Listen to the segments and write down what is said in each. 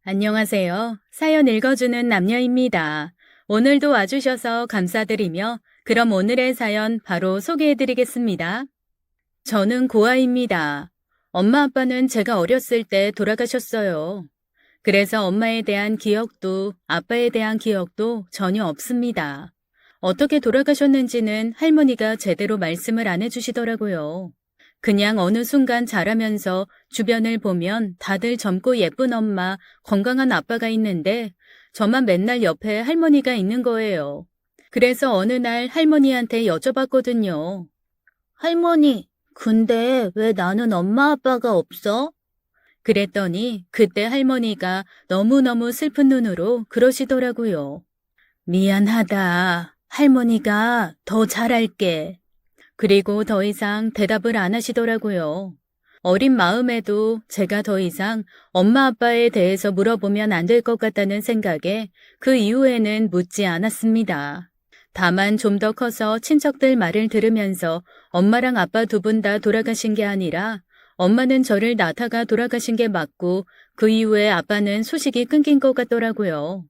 안녕하세요. 사연 읽어주는 남녀입니다. 오늘도 와주셔서 감사드리며 그럼 오늘의 사연 바로 소개해드리겠습니다. 저는 고아입니다. 엄마 아빠는 제가 어렸을 때 돌아가셨어요. 그래서 엄마에 대한 기억도 아빠에 대한 기억도 전혀 없습니다. 어떻게 돌아가셨는지는 할머니가 제대로 말씀을 안 해주시더라고요. 그냥 어느 순간 자라면서 주변을 보면 다들 젊고 예쁜 엄마, 건강한 아빠가 있는데 저만 맨날 옆에 할머니가 있는 거예요. 그래서 어느 날 할머니한테 여쭤봤거든요. 할머니, 근데 왜 나는 엄마 아빠가 없어? 그랬더니 그때 할머니가 너무너무 슬픈 눈으로 그러시더라고요. 미안하다. 할머니가 더 잘할게. 그리고 더 이상 대답을 안 하시더라고요. 어린 마음에도 제가 더 이상 엄마 아빠에 대해서 물어보면 안 될 것 같다는 생각에 그 이후에는 묻지 않았습니다. 다만 좀 더 커서 친척들 말을 들으면서 엄마랑 아빠 두 분 다 돌아가신 게 아니라 엄마는 저를 낳다가 돌아가신 게 맞고 그 이후에 아빠는 소식이 끊긴 것 같더라고요.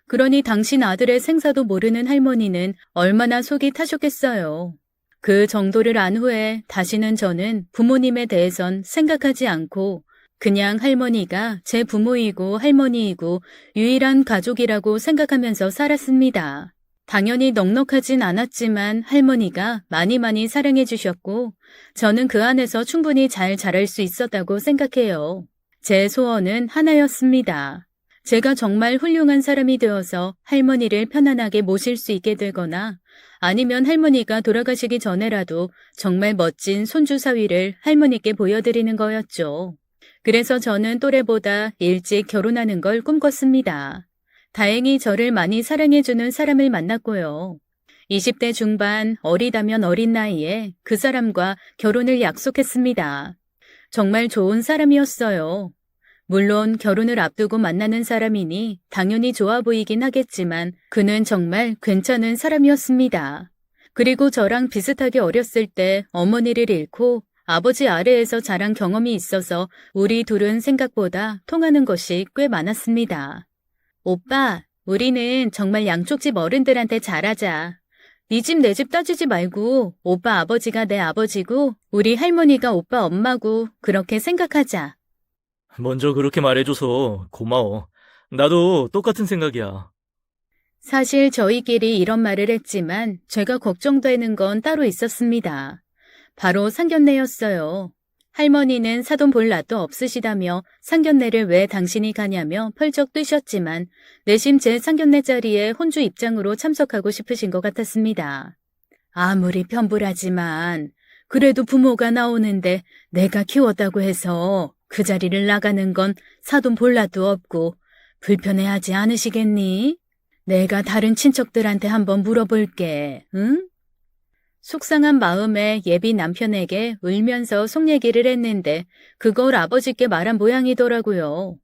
그러니 당신 아들의 생사도 모르는 할머니는 얼마나 속이 타셨겠어요. 그 정도를 안 후에 다시는 저는 부모님에 대해선 생각하지 않고 그냥 할머니가 제 부모이고 할머니이고 유일한 가족이라고 생각하면서 살았습니다. 당연히 넉넉하진 않았지만 할머니가 많이 사랑해 주셨고 저는 그 안에서 충분히 잘 자랄 수 있었다고 생각해요. 제 소원은 하나였습니다. 제가 정말 훌륭한 사람이 되어서 할머니를 편안하게 모실 수 있게 되거나 아니면 할머니가 돌아가시기 전에라도 정말 멋진 손주 사위를 할머니께 보여드리는 거였죠. 그래서 저는 또래보다 일찍 결혼하는 걸 꿈꿨습니다. 다행히 저를 많이 사랑해주는 사람을 만났고요. 20대 중반 어리다면 어린 나이에 그 사람과 결혼을 약속했습니다. 정말 좋은 사람이었어요. 물론 결혼을 앞두고 만나는 사람이니 당연히 좋아 보이긴 하겠지만 그는 정말 괜찮은 사람이었습니다. 그리고 저랑 비슷하게 어렸을 때 어머니를 잃고 아버지 아래에서 자란 경험이 있어서 우리 둘은 생각보다 통하는 것이 꽤 많았습니다. 오빠, 우리는 정말 양쪽 집 어른들한테 잘하자. 네 집 내 집 따지지 말고 오빠 아버지가 내 아버지고 우리 할머니가 오빠 엄마고 그렇게 생각하자. 먼저 그렇게 말해줘서 고마워. 나도 똑같은 생각이야. 사실 저희끼리 이런 말을 했지만 제가 걱정되는 건 따로 있었습니다. 바로 상견례였어요. 할머니는 사돈 볼 낯도 없으시다며 상견례를 왜 당신이 가냐며 펄쩍 뛰셨지만 내심 제 상견례 자리에 혼주 입장으로 참석하고 싶으신 것 같았습니다. 아무리 편불하지만 그래도 부모가 나오는데 내가 키웠다고 해서 그 자리를 나가는 건 사돈 볼 낯도 없고 불편해하지 않으시겠니? 내가 다른 친척들한테 한번 물어볼게, 응? 속상한 마음에 예비 남편에게 울면서 속 얘기를 했는데 그걸 아버지께 말한 모양이더라고요.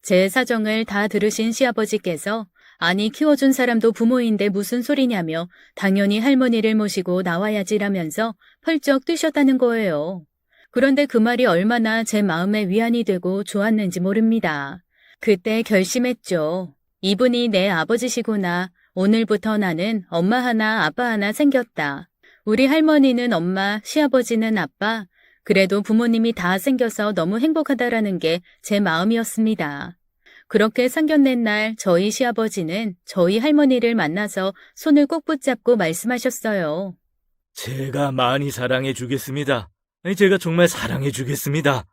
제 사정을 다 들으신 시아버지께서 아니 키워준 사람도 부모인데 무슨 소리냐며 당연히 할머니를 모시고 나와야지라면서 펄쩍 뛰셨다는 거예요. 그런데 그 말이 얼마나 제 마음에 위안이 되고 좋았는지 모릅니다. 그때 결심했죠. 이분이 내 아버지시구나. 오늘부터 나는 엄마 하나 아빠 하나 생겼다. 우리 할머니는 엄마, 시아버지는 아빠. 그래도 부모님이 다 생겨서 너무 행복하다라는 게 제 마음이었습니다. 그렇게 상견례 날 저희 시아버지는 저희 할머니를 만나서 손을 꼭 붙잡고 말씀하셨어요. 제가 많이 사랑해 주겠습니다. 제가 정말 사랑해 주겠습니다.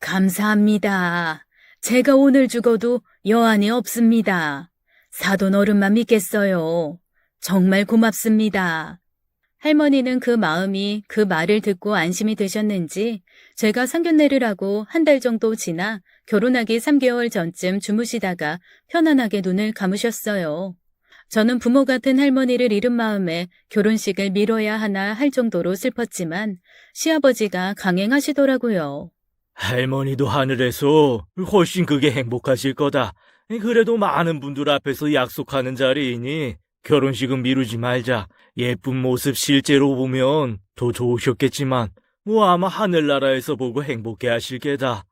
감사합니다. 제가 오늘 죽어도 여한이 없습니다. 사돈 어른만 믿겠어요. 정말 고맙습니다. 할머니는 그 마음이 그 말을 듣고 안심이 되셨는지 제가 상견례를 하고 한 달 정도 지나 결혼하기 3개월 전쯤 주무시다가 편안하게 눈을 감으셨어요. 저는 부모 같은 할머니를 잃은 마음에 결혼식을 미뤄야 하나 할 정도로 슬펐지만 시아버지가 강행하시더라고요. 할머니도 하늘에서 훨씬 그게 행복하실 거다. 그래도 많은 분들 앞에서 약속하는 자리이니 결혼식은 미루지 말자. 예쁜 모습 실제로 보면 더 좋으셨겠지만 아마 하늘나라에서 보고 행복해 하실 게다.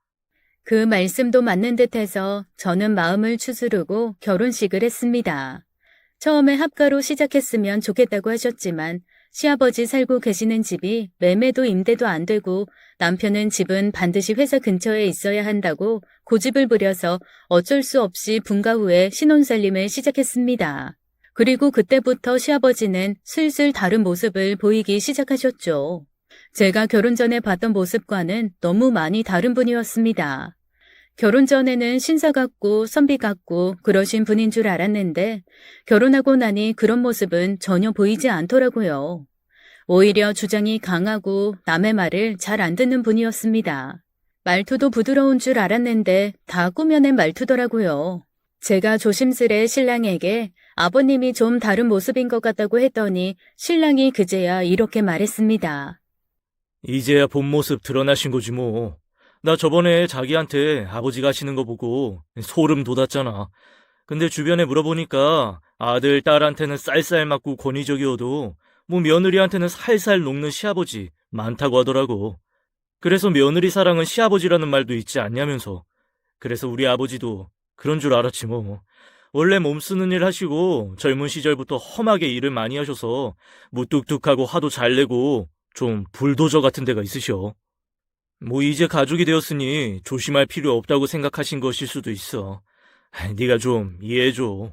그 말씀도 맞는 듯해서 저는 마음을 추스르고 결혼식을 했습니다. 처음에 합가로 시작했으면 좋겠다고 하셨지만 시아버지 살고 계시는 집이 매매도 임대도 안 되고 남편은 집은 반드시 회사 근처에 있어야 한다고 고집을 부려서 어쩔 수 없이 분가 후에 신혼살림을 시작했습니다. 그리고 그때부터 시아버지는 슬슬 다른 모습을 보이기 시작하셨죠. 제가 결혼 전에 봤던 모습과는 너무 많이 다른 분이었습니다. 결혼 전에는 신사 같고 선비 같고 그러신 분인 줄 알았는데 결혼하고 나니 그런 모습은 전혀 보이지 않더라고요. 오히려 주장이 강하고 남의 말을 잘 안 듣는 분이었습니다. 말투도 부드러운 줄 알았는데 다 꾸며낸 말투더라고요. 제가 조심스레 신랑에게 아버님이 좀 다른 모습인 것 같다고 했더니 신랑이 그제야 이렇게 말했습니다. 이제야 본 모습 드러나신 거지 뭐. 나 저번에 자기한테 아버지 가시는 거 보고 소름 돋았잖아. 근데 주변에 물어보니까 아들, 딸한테는 쌀쌀 맞고 권위적이어도 뭐 며느리한테는 살살 녹는 시아버지 많다고 하더라고. 그래서 며느리 사랑은 시아버지라는 말도 있지 않냐면서. 그래서 우리 아버지도 그런 줄 알았지 뭐. 원래 몸 쓰는 일 하시고 젊은 시절부터 험하게 일을 많이 하셔서 무뚝뚝하고 화도 잘 내고 좀 불도저 같은 데가 있으셔. 뭐 이제 가족이 되었으니 조심할 필요 없다고 생각하신 것일 수도 있어. 네가 좀 이해해줘.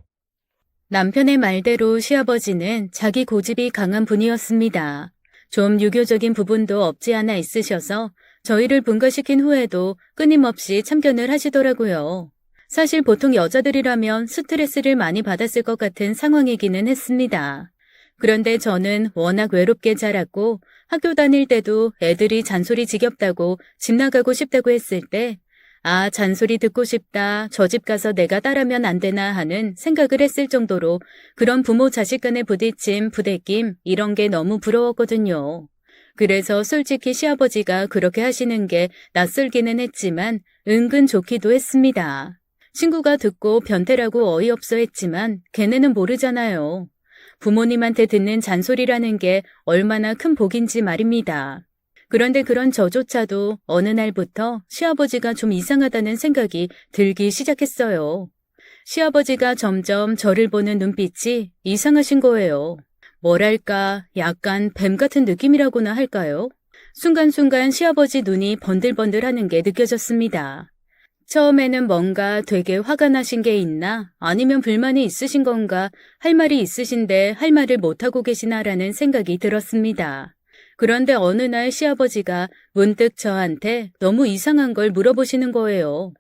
남편의 말대로 시아버지는 자기 고집이 강한 분이었습니다. 좀 유교적인 부분도 없지 않아 있으셔서 저희를 분가시킨 후에도 끊임없이 참견을 하시더라고요. 사실 보통 여자들이라면 스트레스를 많이 받았을 것 같은 상황이기는 했습니다. 그런데 저는 워낙 외롭게 자랐고 학교 다닐 때도 애들이 잔소리 지겹다고 집 나가고 싶다고 했을 때 아, 잔소리 듣고 싶다. 저 집 가서 내가 따르면 안 되나 하는 생각을 했을 정도로 그런 부모 자식 간의 부딪힘, 부대낌 이런 게 너무 부러웠거든요. 그래서 솔직히 시아버지가 그렇게 하시는 게 낯설기는 했지만 은근 좋기도 했습니다. 친구가 듣고 변태라고 어이없어 했지만 걔네는 모르잖아요. 부모님한테 듣는 잔소리라는 게 얼마나 큰 복인지 말입니다. 그런데 그런 저조차도 어느 날부터 시아버지가 좀 이상하다는 생각이 들기 시작했어요. 시아버지가 점점 저를 보는 눈빛이 이상하신 거예요. 뭐랄까 약간 뱀 같은 느낌이라고나 할까요? 순간순간 시아버지 눈이 번들번들하는 게 느껴졌습니다. 처음에는 뭔가 되게 화가 나신 게 있나 아니면 불만이 있으신 건가 할 말이 있으신데 할 말을 못하고 계시나라는 생각이 들었습니다. 그런데 어느 날 시아버지가 문득 저한테 너무 이상한 걸 물어보시는 거예요.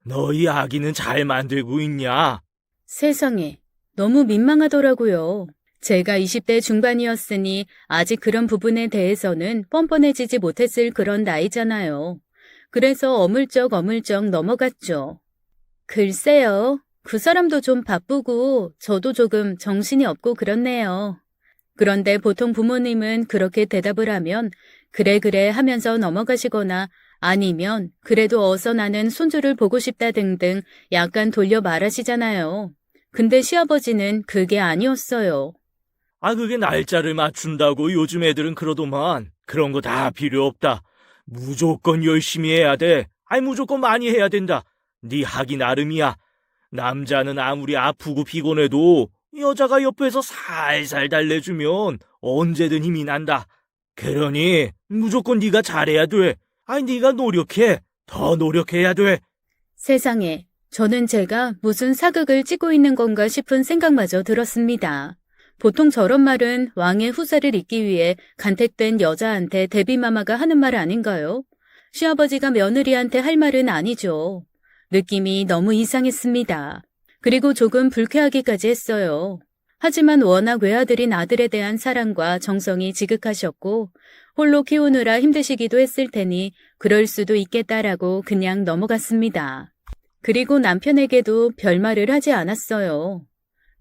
너희 아기는 잘 만들고 있냐? 세상에, 너무 민망하더라고요. 제가 20대 중반이었으니 아직 그런 부분에 대해서는 뻔뻔해지지 못했을 그런 나이잖아요. 그래서 어물쩍 넘어갔죠. 글쎄요, 그 사람도 좀 바쁘고 저도 조금 정신이 없고 그렇네요. 그런데 보통 부모님은 그렇게 대답을 하면 그래 하면서 넘어가시거나 아니면 그래도 어서 나는 손주를 보고 싶다 등등 약간 돌려 말하시잖아요. 근데 시아버지는 그게 아니었어요. 아, 그게 날짜를 맞춘다고 요즘 애들은 그러더만. 그런 거 다 필요 없다. 무조건 열심히 해야 돼. 아니, 무조건 많이 해야 된다. 네 하기 나름이야. 남자는 아무리 아프고 피곤해도 여자가 옆에서 살살 달래주면 언제든 힘이 난다. 그러니 무조건 네가 잘해야 돼. 아니, 네가 노력해. 더 노력해야 돼. 세상에, 저는 제가 무슨 사극을 찍고 있는 건가 싶은 생각마저 들었습니다. 보통 저런 말은 왕의 후사를 잇기 위해 간택된 여자한테 데뷔마마가 하는 말 아닌가요? 시아버지가 며느리한테 할 말은 아니죠. 느낌이 너무 이상했습니다. 그리고 조금 불쾌하기까지 했어요. 하지만 워낙 외아들인 아들에 대한 사랑과 정성이 지극하셨고 홀로 키우느라 힘드시기도 했을 테니 그럴 수도 있겠다라고 그냥 넘어갔습니다. 그리고 남편에게도 별말을 하지 않았어요.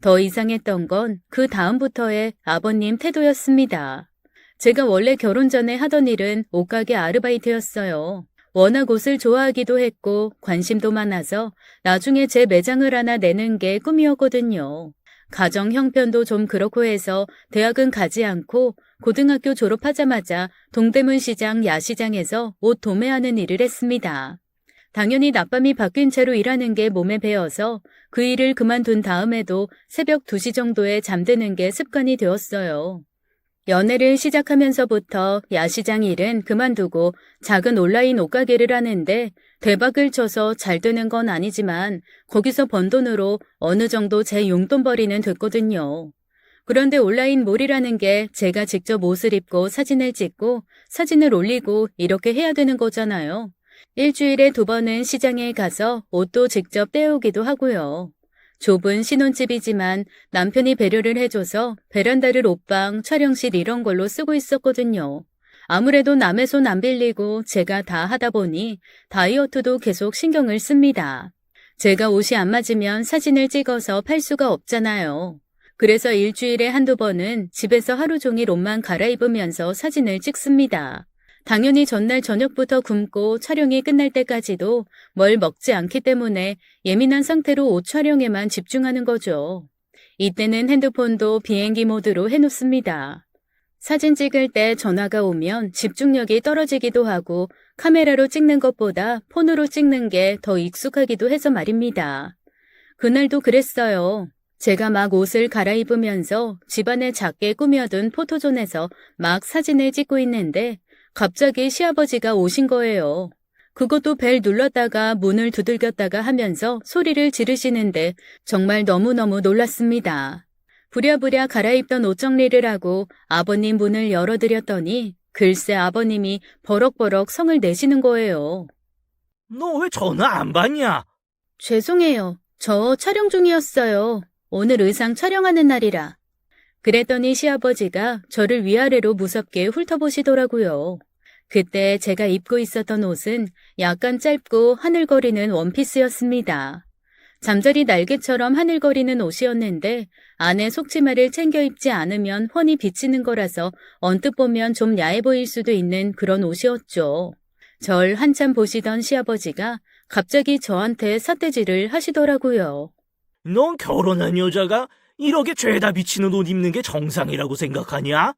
더 이상했던 건 그 다음부터의 아버님 태도였습니다. 제가 원래 결혼 전에 하던 일은 옷가게 아르바이트였어요. 워낙 옷을 좋아하기도 했고 관심도 많아서 나중에 제 매장을 하나 내는 게 꿈이었거든요. 가정 형편도 좀 그렇고 해서 대학은 가지 않고 고등학교 졸업하자마자 동대문 시장 야시장에서 옷 도매하는 일을 했습니다. 당연히 낮밤이 바뀐 채로 일하는 게 몸에 배어서 그 일을 그만둔 다음에도 새벽 2시 정도에 잠드는 게 습관이 되었어요. 연애를 시작하면서부터 야시장 일은 그만두고 작은 온라인 옷가게를 하는데 대박을 쳐서 잘 되는 건 아니지만 거기서 번 돈으로 어느 정도 제 용돈벌이는 됐거든요. 그런데 온라인 몰이라는 게 제가 직접 옷을 입고 사진을 찍고 사진을 올리고 이렇게 해야 되는 거잖아요. 일주일에 2번은 시장에 가서 옷도 직접 떼오기도 하고요. 좁은 신혼집이지만 남편이 배려를 해줘서 베란다를 옷방, 촬영실 이런 걸로 쓰고 있었거든요. 아무래도 남의 손 안 빌리고 제가 다 하다 보니 다이어트도 계속 신경을 씁니다. 제가 옷이 안 맞으면 사진을 찍어서 팔 수가 없잖아요. 그래서 일주일에 1~2번은 집에서 하루 종일 옷만 갈아입으면서 사진을 찍습니다. 당연히 전날 저녁부터 굶고 촬영이 끝날 때까지도 뭘 먹지 않기 때문에 예민한 상태로 옷 촬영에만 집중하는 거죠. 이때는 핸드폰도 비행기 모드로 해놓습니다. 사진 찍을 때 전화가 오면 집중력이 떨어지기도 하고 카메라로 찍는 것보다 폰으로 찍는 게 더 익숙하기도 해서 말입니다. 그날도 그랬어요. 제가 막 옷을 갈아입으면서 집안에 작게 꾸며둔 포토존에서 막 사진을 찍고 있는데 갑자기 시아버지가 오신 거예요. 그것도 벨 눌렀다가 문을 두들겼다가 하면서 소리를 지르시는데 정말 너무너무 놀랐습니다. 부랴부랴 갈아입던 옷 정리를 하고 아버님 문을 열어드렸더니 글쎄 아버님이 버럭버럭 성을 내시는 거예요. 너 왜 전화 안 받냐? 죄송해요. 저 촬영 중이었어요. 오늘 의상 촬영하는 날이라. 그랬더니 시아버지가 저를 위아래로 무섭게 훑어보시더라고요. 그때 제가 입고 있었던 옷은 약간 짧고 하늘거리는 원피스였습니다. 잠자리 날개처럼 하늘거리는 옷이었는데 안에 속치마를 챙겨 입지 않으면 훤히 비치는 거라서 언뜻 보면 좀 야해 보일 수도 있는 그런 옷이었죠. 절 한참 보시던 시아버지가 갑자기 저한테 삿대질을 하시더라고요. 넌 결혼한 여자가 이렇게 죄다 비치는 옷 입는 게 정상이라고 생각하냐?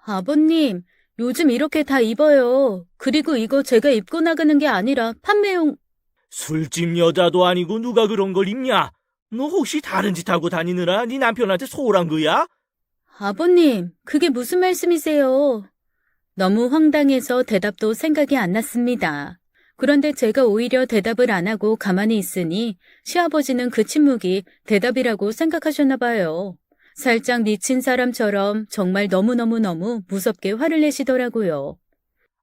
아버님, 요즘 이렇게 다 입어요. 그리고 이거 제가 입고 나가는 게 아니라 판매용... 술집 여자도 아니고 누가 그런 걸 입냐? 너 혹시 다른 짓 하고 다니느라 네 남편한테 소홀한 거야? 아버님, 그게 무슨 말씀이세요? 너무 황당해서 대답도 생각이 안 났습니다. 그런데 제가 오히려 대답을 안 하고 가만히 있으니 시아버지는 그 침묵이 대답이라고 생각하셨나 봐요. 살짝 미친 사람처럼 정말 너무너무너무 무섭게 화를 내시더라고요.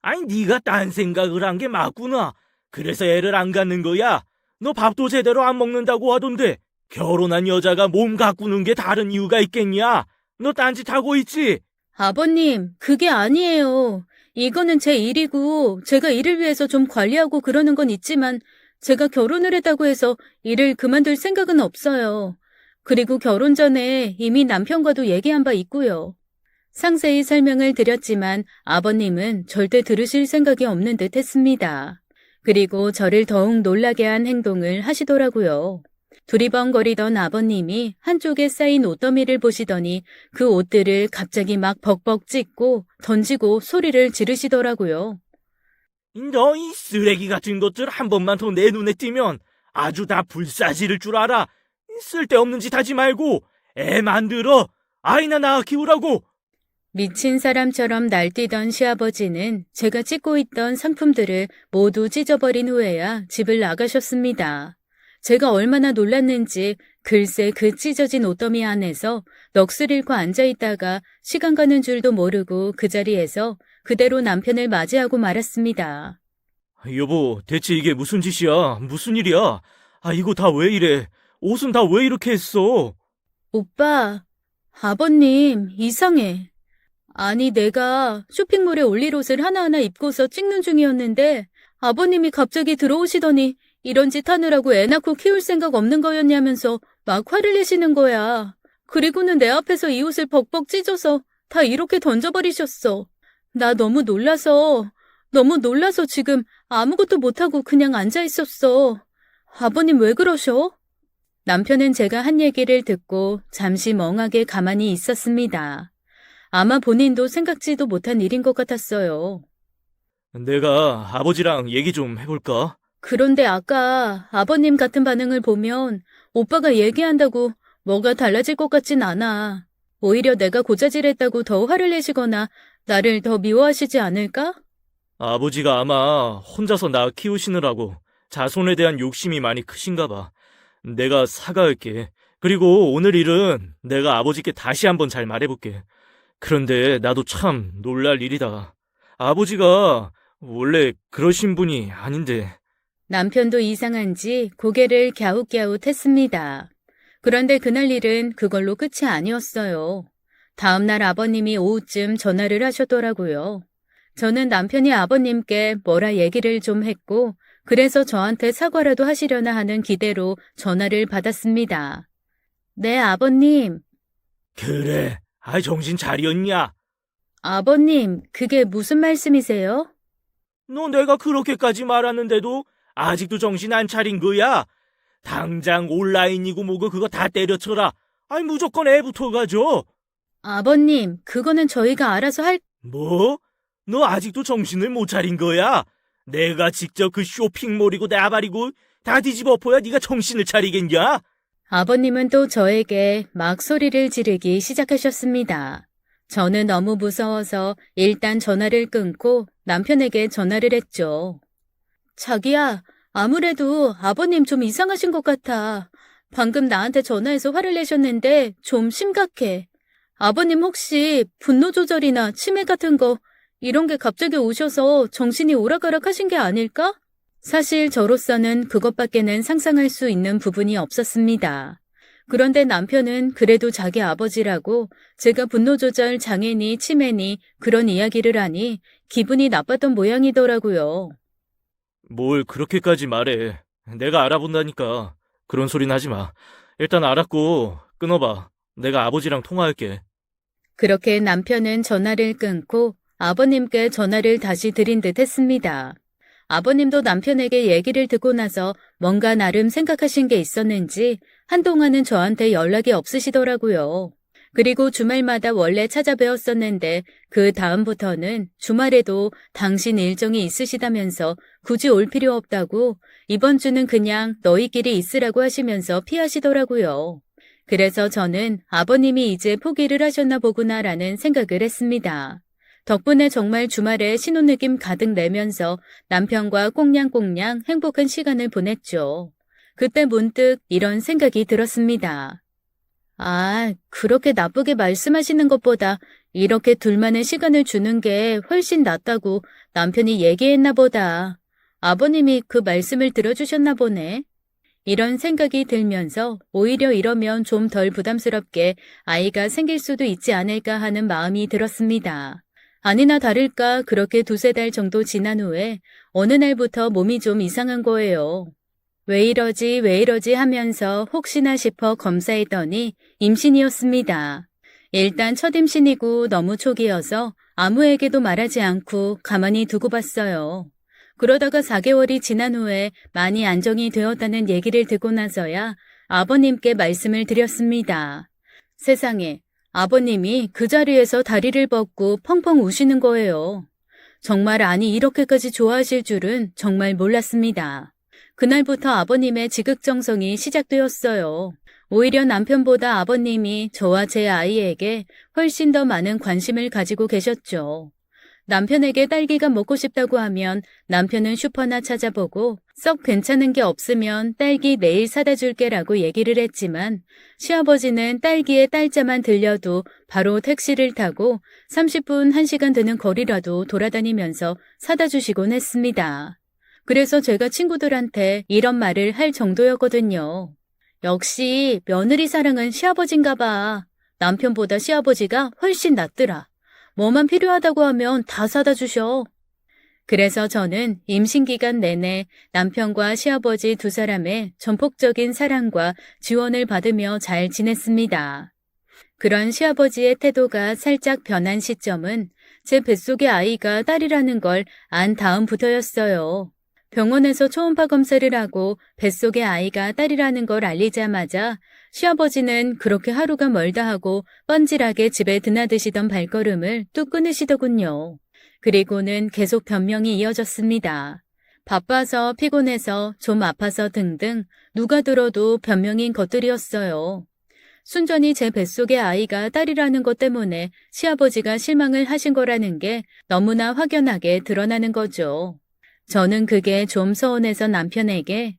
아니 네가 딴 생각을 한 게 맞구나. 그래서 애를 안 갖는 거야. 너 밥도 제대로 안 먹는다고 하던데 결혼한 여자가 몸 가꾸는 게 다른 이유가 있겠냐? 너 딴짓 하고 있지? 아버님, 그게 아니에요. 이거는 제 일이고 제가 일을 위해서 좀 관리하고 그러는 건 있지만 제가 결혼을 했다고 해서 일을 그만둘 생각은 없어요. 그리고 결혼 전에 이미 남편과도 얘기한 바 있고요. 상세히 설명을 드렸지만 아버님은 절대 들으실 생각이 없는 듯 했습니다. 그리고 저를 더욱 놀라게 한 행동을 하시더라고요. 두리번거리던 아버님이 한쪽에 쌓인 옷더미를 보시더니 그 옷들을 갑자기 막 벅벅 찢고 던지고 소리를 지르시더라고요. 너 이 쓰레기 같은 것들 한 번만 더 내 눈에 띄면 아주 다 불사지를 줄 알아. 쓸데없는 짓 하지 말고 애 만들어. 아이나 낳아 키우라고. 미친 사람처럼 날뛰던 시아버지는 제가 찍고 있던 상품들을 모두 찢어버린 후에야 집을 나가셨습니다. 제가 얼마나 놀랐는지 글쎄 그 찢어진 옷더미 안에서 넋을 잃고 앉아있다가 시간 가는 줄도 모르고 그 자리에서 그대로 남편을 맞이하고 말았습니다. 여보, 대체 이게 무슨 짓이야? 무슨 일이야? 이거 다 왜 이래? 옷은 다 왜 이렇게 했어? 오빠, 아버님 이상해. 아니 내가 쇼핑몰에 올릴 옷을 하나하나 입고서 찍는 중이었는데 아버님이 갑자기 들어오시더니 이런 짓 하느라고 애 낳고 키울 생각 없는 거였냐면서 막 화를 내시는 거야. 그리고는 내 앞에서 이 옷을 벅벅 찢어서 다 이렇게 던져버리셨어. 나 너무 놀라서 지금 아무것도 못하고 그냥 앉아있었어. 아버님 왜 그러셔? 남편은 제가 한 얘기를 듣고 잠시 멍하게 가만히 있었습니다. 아마 본인도 생각지도 못한 일인 것 같았어요. 내가 아버지랑 얘기 좀 해볼까? 그런데 아까 아버님 같은 반응을 보면 오빠가 얘기한다고 뭐가 달라질 것 같진 않아. 오히려 내가 고자질했다고 더 화를 내시거나 나를 더 미워하시지 않을까? 아버지가 아마 혼자서 나 키우시느라고 자손에 대한 욕심이 많이 크신가 봐. 내가 사과할게. 그리고 오늘 일은 내가 아버지께 다시 한번 잘 말해볼게. 그런데 나도 참 놀랄 일이다. 아버지가 원래 그러신 분이 아닌데. 남편도 이상한지 고개를 갸웃갸웃했습니다. 그런데 그날 일은 그걸로 끝이 아니었어요. 다음날 아버님이 오후쯤 전화를 하셨더라고요. 저는 남편이 아버님께 뭐라 얘기를 좀 했고, 그래서 저한테 사과라도 하시려나 하는 기대로 전화를 받았습니다. 네, 아버님. 그래. 정신 차렸냐? 아버님, 그게 무슨 말씀이세요? 너 내가 그렇게까지 말하는데도 아직도 정신 안 차린 거야? 당장 온라인이고 뭐고 그거 다 때려쳐라. 무조건 애부터 가죠. 아버님, 그거는 저희가 알아서 뭐? 너 아직도 정신을 못 차린 거야? 내가 직접 그 쇼핑몰이고 나발이고 다 뒤집어엎어야 네가 정신을 차리겠냐? 아버님은 또 저에게 막 소리를 지르기 시작하셨습니다. 저는 너무 무서워서 일단 전화를 끊고 남편에게 전화를 했죠. 자기야, 아무래도 아버님 좀 이상하신 것 같아. 방금 나한테 전화해서 화를 내셨는데 좀 심각해. 아버님 혹시 분노 조절이나 치매 같은 거 이런 게 갑자기 오셔서 정신이 오락가락 하신 게 아닐까? 사실 저로서는 그것밖에는 상상할 수 있는 부분이 없었습니다. 그런데 남편은 그래도 자기 아버지라고 제가 분노조절 장애니 치매니 그런 이야기를 하니 기분이 나빴던 모양이더라고요. 뭘 그렇게까지 말해. 내가 알아본다니까. 그런 소리는 하지 마. 일단 알았고 끊어봐. 내가 아버지랑 통화할게. 그렇게 남편은 전화를 끊고 아버님께 전화를 다시 드린 듯 했습니다. 아버님도 남편에게 얘기를 듣고 나서 뭔가 나름 생각하신 게 있었는지 한동안은 저한테 연락이 없으시더라고요. 그리고 주말마다 원래 찾아뵈었었는데 그 다음부터는 주말에도 당신 일정이 있으시다면서 굳이 올 필요 없다고 이번 주는 그냥 너희끼리 있으라고 하시면서 피하시더라고요. 그래서 저는 아버님이 이제 포기를 하셨나 보구나라는 생각을 했습니다. 덕분에 정말 주말에 신혼느낌 가득 내면서 남편과 꽁냥꽁냥 행복한 시간을 보냈죠. 그때 문득 이런 생각이 들었습니다. 아, 그렇게 나쁘게 말씀하시는 것보다 이렇게 둘만의 시간을 주는 게 훨씬 낫다고 남편이 얘기했나 보다. 아버님이 그 말씀을 들어주셨나 보네. 이런 생각이 들면서 오히려 이러면 좀 덜 부담스럽게 아이가 생길 수도 있지 않을까 하는 마음이 들었습니다. 아니나 다를까 그렇게 두세 달 정도 지난 후에 어느 날부터 몸이 좀 이상한 거예요. 왜 이러지 하면서 혹시나 싶어 검사했더니 임신이었습니다. 일단 첫 임신이고 너무 초기여서 아무에게도 말하지 않고 가만히 두고 봤어요. 그러다가 4개월이 지난 후에 많이 안정이 되었다는 얘기를 듣고 나서야 아버님께 말씀을 드렸습니다. 세상에, 아버님이 그 자리에서 다리를 뻗고 펑펑 우시는 거예요. 정말 아니 이렇게까지 좋아하실 줄은 정말 몰랐습니다. 그날부터 아버님의 지극정성이 시작되었어요. 오히려 남편보다 아버님이 저와 제 아이에게 훨씬 더 많은 관심을 가지고 계셨죠. 남편에게 딸기가 먹고 싶다고 하면 남편은 슈퍼나 찾아보고 썩 괜찮은 게 없으면 딸기 내일 사다 줄게라고 얘기를 했지만 시아버지는 딸기에 딸자만 들려도 바로 택시를 타고 30분 1시간 되는 거리라도 돌아다니면서 사다 주시곤 했습니다. 그래서 제가 친구들한테 이런 말을 할 정도였거든요. 역시 며느리 사랑은 시아버지인가 봐. 남편보다 시아버지가 훨씬 낫더라. 뭐만 필요하다고 하면 다 사다 주셔. 그래서 저는 임신기간 내내 남편과 시아버지 두 사람의 전폭적인 사랑과 지원을 받으며 잘 지냈습니다. 그런 시아버지의 태도가 살짝 변한 시점은 제 뱃속의 아이가 딸이라는 걸 안 다음부터였어요. 병원에서 초음파 검사를 하고 뱃속의 아이가 딸이라는 걸 알리자마자 시아버지는 그렇게 하루가 멀다 하고 뻔질하게 집에 드나드시던 발걸음을 뚝 끊으시더군요. 그리고는 계속 변명이 이어졌습니다. 바빠서 피곤해서 좀 아파서 등등 누가 들어도 변명인 것들이었어요. 순전히 제 뱃속의 아이가 딸이라는 것 때문에 시아버지가 실망을 하신 거라는 게 너무나 확연하게 드러나는 거죠. 저는 그게 좀 서운해서 남편에게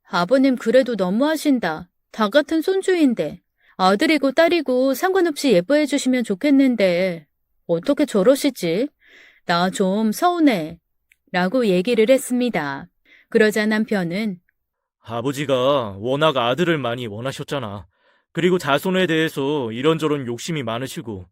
아버님 그래도 너무하신다. 다 같은 손주인데 아들이고 딸이고 상관없이 예뻐해 주시면 좋겠는데 어떻게 저러시지? 나 좀 서운해. 라고 얘기를 했습니다. 그러자 남편은 아버지가 워낙 아들을 많이 원하셨잖아. 그리고 자손에 대해서 이런저런 욕심이 많으시고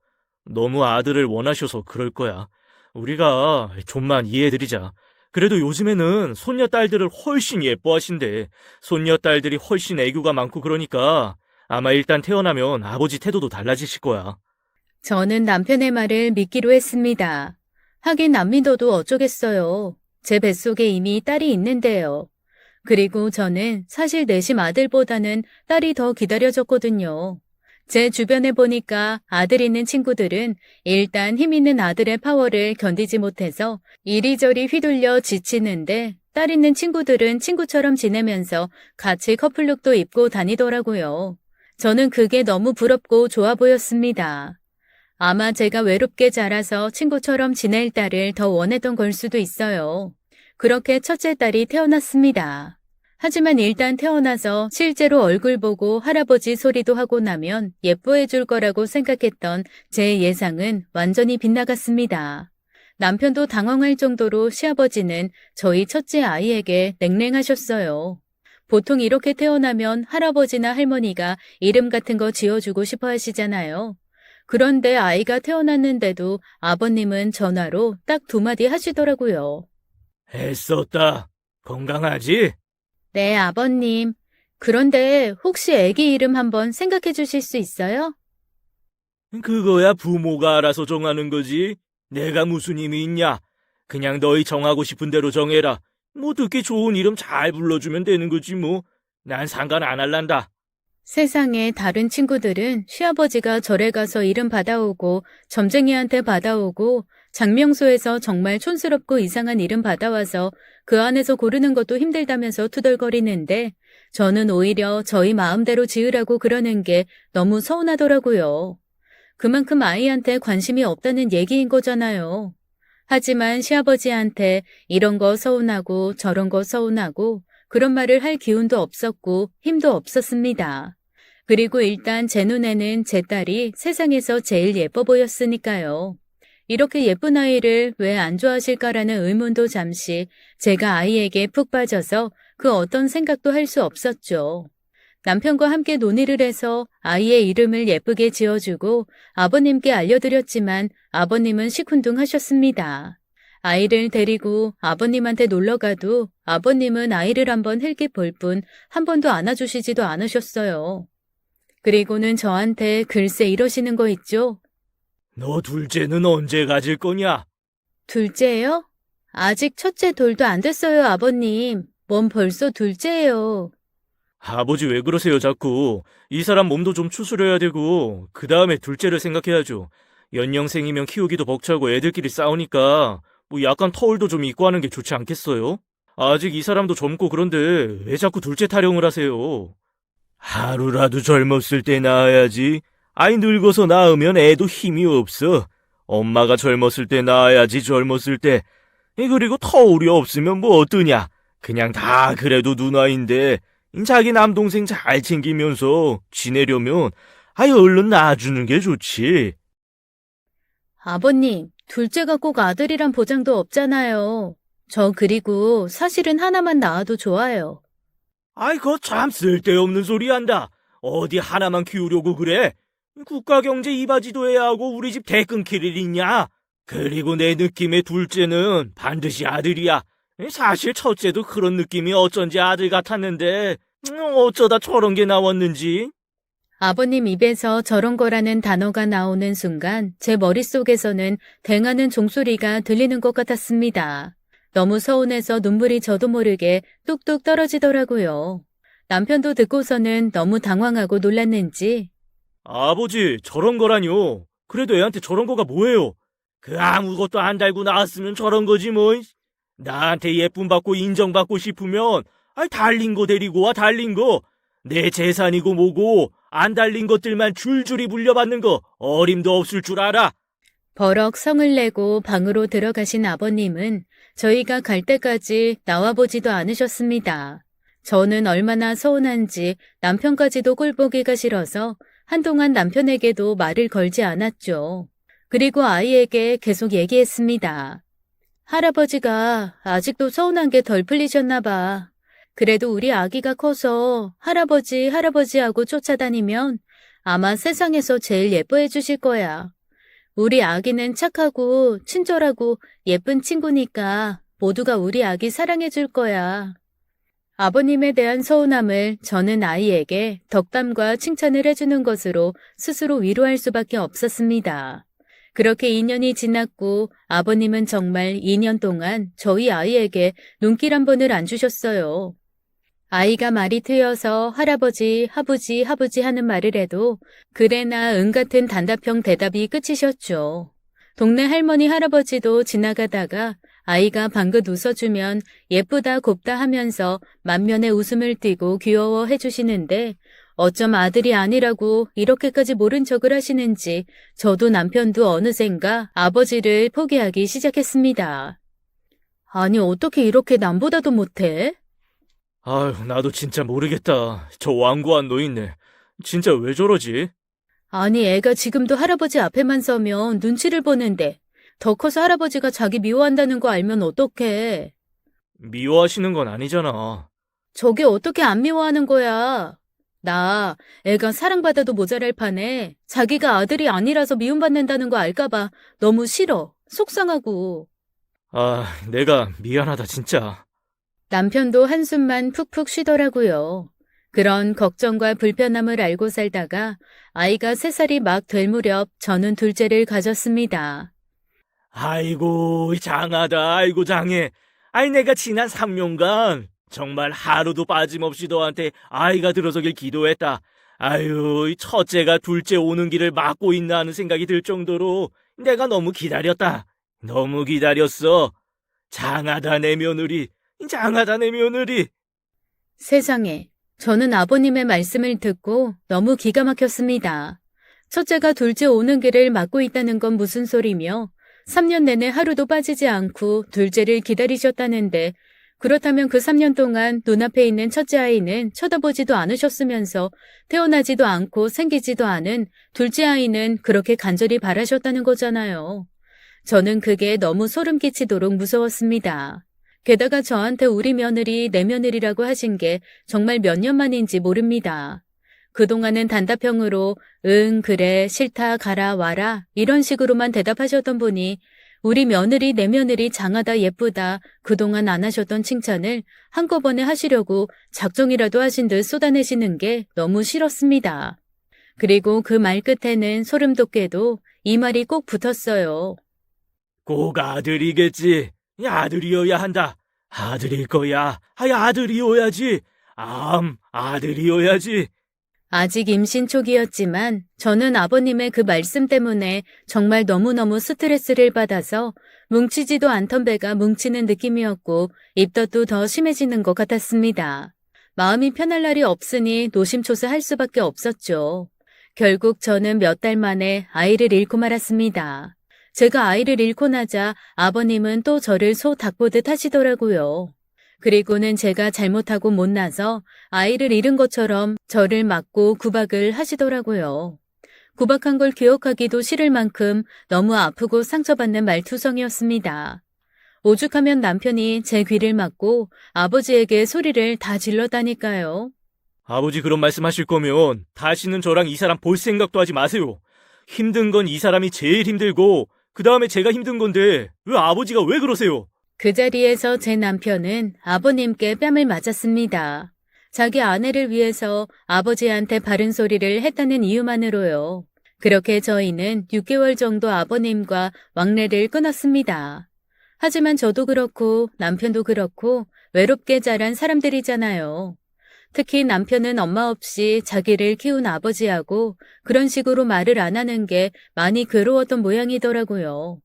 너무 아들을 원하셔서 그럴 거야. 우리가 좀만 이해해드리자. 그래도 요즘에는 손녀딸들을 훨씬 예뻐하신대. 손녀딸들이 훨씬 애교가 많고 그러니까 아마 일단 태어나면 아버지 태도도 달라지실 거야. 저는 남편의 말을 믿기로 했습니다. 하긴 안 믿어도 어쩌겠어요. 제 뱃속에 이미 딸이 있는데요. 그리고 저는 사실 내심 아들보다는 딸이 더 기다려졌거든요. 제 주변에 보니까 아들 있는 친구들은 일단 힘 있는 아들의 파워를 견디지 못해서 이리저리 휘둘려 지치는데 딸 있는 친구들은 친구처럼 지내면서 같이 커플룩도 입고 다니더라고요. 저는 그게 너무 부럽고 좋아 보였습니다. 아마 제가 외롭게 자라서 친구처럼 지낼 딸을 더 원했던 걸 수도 있어요. 그렇게 첫째 딸이 태어났습니다. 하지만 일단 태어나서 실제로 얼굴 보고 할아버지 소리도 하고 나면 예뻐해 줄 거라고 생각했던 제 예상은 완전히 빗나갔습니다. 남편도 당황할 정도로 시아버지는 저희 첫째 아이에게 냉랭하셨어요. 보통 이렇게 태어나면 할아버지나 할머니가 이름 같은 거 지어주고 싶어 하시잖아요. 그런데 아이가 태어났는데도 아버님은 전화로 딱 2마디 하시더라고요. 애썼다. 건강하지? 네, 아버님. 그런데 혹시 아기 이름 한번 생각해 주실 수 있어요? 그거야 부모가 알아서 정하는 거지. 내가 무슨 힘이 있냐? 그냥 너희 정하고 싶은 대로 정해라. 뭐 듣기 좋은 이름 잘 불러주면 되는 거지 뭐. 난 상관 안 할란다. 세상에 다른 친구들은 시아버지가 절에 가서 이름 받아오고 점쟁이한테 받아오고 장명소에서 정말 촌스럽고 이상한 이름 받아와서 그 안에서 고르는 것도 힘들다면서 투덜거리는데 저는 오히려 저희 마음대로 지으라고 그러는 게 너무 서운하더라고요. 그만큼 아이한테 관심이 없다는 얘기인 거잖아요. 하지만 시아버지한테 이런 거 서운하고 저런 거 서운하고 그런 말을 할 기운도 없었고 힘도 없었습니다. 그리고 일단 제 눈에는 제 딸이 세상에서 제일 예뻐 보였으니까요. 이렇게 예쁜 아이를 왜 안 좋아하실까라는 의문도 잠시 제가 아이에게 푹 빠져서 그 어떤 생각도 할 수 없었죠. 남편과 함께 논의를 해서 아이의 이름을 예쁘게 지어주고 아버님께 알려드렸지만 아버님은 시큰둥하셨습니다. 아이를 데리고 아버님한테 놀러가도 아버님은 아이를 한번 힐끗 볼 뿐 한 번도 안아주시지도 않으셨어요. 그리고는 저한테 글쎄 이러시는 거 있죠? 너 둘째는 언제 가질 거냐? 둘째요? 아직 첫째 돌도 안 됐어요, 아버님. 뭔 벌써 둘째예요. 아버지 왜 그러세요 자꾸. 이 사람 몸도 좀 추스려야 되고 그 다음에 둘째를 생각해야죠. 연년생이면 키우기도 벅차고 애들끼리 싸우니까 뭐 약간 터울도 좀 있고 하는 게 좋지 않겠어요? 아직 이 사람도 젊고 그런데 왜 자꾸 둘째 타령을 하세요? 하루라도 젊었을 때 낳아야지. 아이 늙어서 낳으면 애도 힘이 없어. 엄마가 젊었을 때 낳아야지 젊었을 때. 그리고 터울이 없으면 뭐 어떠냐. 그냥 다 그래도 누나인데 자기 남동생 잘 챙기면서 지내려면 아이 얼른 낳아주는 게 좋지. 아버님, 둘째가 꼭 아들이란 보장도 없잖아요. 저 그리고 사실은 하나만 낳아도 좋아요. 아이 그거 참 쓸데없는 소리 한다. 어디 하나만 키우려고 그래? 국가경제 이바지도 해야 하고 우리 집 대 끊길 일 있냐? 그리고 내 느낌의 둘째는 반드시 아들이야. 사실 첫째도 그런 느낌이 어쩐지 아들 같았는데 어쩌다 저런 게 나왔는지. 아버님 입에서 저런 거라는 단어가 나오는 순간 제 머릿속에서는 댕하는 종소리가 들리는 것 같았습니다. 너무 서운해서 눈물이 저도 모르게 뚝뚝 떨어지더라고요. 남편도 듣고서는 너무 당황하고 놀랐는지 아버지 저런 거라뇨. 그래도 애한테 저런 거가 뭐예요? 그 아무것도 안 달고 나왔으면 저런 거지 뭐. 나한테 예쁨 받고 인정받고 싶으면 달린 거 데리고 와, 달린 거. 내 재산이고 뭐고 안 달린 것들만 줄줄이 물려받는 거 어림도 없을 줄 알아. 버럭 성을 내고 방으로 들어가신 아버님은 저희가 갈 때까지 나와보지도 않으셨습니다. 저는 얼마나 서운한지 남편까지도 꼴보기가 싫어서 한동안 남편에게도 말을 걸지 않았죠. 그리고 아이에게 계속 얘기했습니다. 할아버지가 아직도 서운한 게 덜 풀리셨나 봐. 그래도 우리 아기가 커서 할아버지, 할아버지 하고 쫓아다니면 아마 세상에서 제일 예뻐해 주실 거야. 우리 아기는 착하고 친절하고 예쁜 친구니까 모두가 우리 아기 사랑해 줄 거야. 아버님에 대한 서운함을 저는 아이에게 덕담과 칭찬을 해주는 것으로 스스로 위로할 수밖에 없었습니다. 그렇게 2년이 지났고 아버님은 정말 2년 동안 저희 아이에게 눈길 한 번을 안 주셨어요. 아이가 말이 트여서 할아버지, 하부지, 하부지 하는 말을 해도 그래나 응 같은 단답형 대답이 끝이셨죠. 동네 할머니, 할아버지도 지나가다가 아이가 방긋 웃어주면 예쁘다 곱다 하면서 만면에 웃음을 띠고 귀여워해 주시는데 어쩜 아들이 아니라고 이렇게까지 모른 척을 하시는지 저도 남편도 어느샌가 아버지를 포기하기 시작했습니다. 아니 어떻게 이렇게 남보다도 못해? 아유, 나도 진짜 모르겠다. 저 완고한 노인네. 진짜 왜 저러지? 아니 애가 지금도 할아버지 앞에만 서면 눈치를 보는데 더 커서 할아버지가 자기 미워한다는 거 알면 어떡해. 미워하시는 건 아니잖아. 저게 어떻게 안 미워하는 거야. 나 애가 사랑받아도 모자랄 판에 자기가 아들이 아니라서 미움받는다는 거 알까봐 너무 싫어. 속상하고. 내가 미안하다, 진짜. 남편도 한숨만 푹푹 쉬더라고요. 그런 걱정과 불편함을 알고 살다가 아이가 3살이 막 될 무렵 저는 둘째를 가졌습니다. 아이고, 장하다, 아이고, 장해. 내가 지난 3년간 정말 하루도 빠짐없이 너한테 아이가 들어서길 기도했다. 아유, 이 첫째가 둘째 오는 길을 막고 있나 하는 생각이 들 정도로 내가 너무 기다렸다. 너무 기다렸어. 장하다, 내 며느리. 장하다, 내 며느리. 세상에, 저는 아버님의 말씀을 듣고 너무 기가 막혔습니다. 첫째가 둘째 오는 길을 막고 있다는 건 무슨 소리며 3년 내내 하루도 빠지지 않고 둘째를 기다리셨다는데 그렇다면 그 3년 동안 눈앞에 있는 첫째 아이는 쳐다보지도 않으셨으면서 태어나지도 않고 생기지도 않은 둘째 아이는 그렇게 간절히 바라셨다는 거잖아요. 저는 그게 너무 소름 끼치도록 무서웠습니다. 게다가 저한테 우리 며느리, 내 며느리라고 하신 게 정말 몇 년 만인지 모릅니다. 그동안은 단답형으로 응, 그래, 싫다, 가라, 와라 이런 식으로만 대답하셨던 분이 우리 며느리, 내 며느리 장하다, 예쁘다 그동안 안 하셨던 칭찬을 한꺼번에 하시려고 작정이라도 하신 듯 쏟아내시는 게 너무 싫었습니다. 그리고 그 말 끝에는 소름 돋게도 이 말이 꼭 붙었어요. 꼭 아들이겠지. 아들이어야 한다. 아들일 거야. 아들이어야지. 아들이어야지. 아직 임신 초기였지만 저는 아버님의 그 말씀 때문에 정말 너무너무 스트레스를 받아서 뭉치지도 않던 배가 뭉치는 느낌이었고 입덧도 더 심해지는 것 같았습니다. 마음이 편할 날이 없으니 노심초사할 수밖에 없었죠. 결국 저는 몇 달 만에 아이를 잃고 말았습니다. 제가 아이를 잃고 나자 아버님은 또 저를 소 닭보듯 하시더라고요. 그리고는 제가 잘못하고 못나서 아이를 잃은 것처럼 저를 맞고 구박을 하시더라고요. 구박한 걸 기억하기도 싫을 만큼 너무 아프고 상처받는 말투성이었습니다. 오죽하면 남편이 제 귀를 막고 아버지에게 소리를 다 질렀다니까요. 아버지 그런 말씀하실 거면 다시는 저랑 이 사람 볼 생각도 하지 마세요. 힘든 건 이 사람이 제일 힘들고 그 다음에 제가 힘든 건데 왜 아버지가 왜 그러세요? 그 자리에서 제 남편은 아버님께 뺨을 맞았습니다. 자기 아내를 위해서 아버지한테 바른 소리를 했다는 이유만으로요. 그렇게 저희는 6개월 정도 아버님과 왕래를 끊었습니다. 하지만 저도 그렇고 남편도 그렇고 외롭게 자란 사람들이잖아요. 특히 남편은 엄마 없이 자기를 키운 아버지하고 그런 식으로 말을 안 하는 게 많이 괴로웠던 모양이더라고요.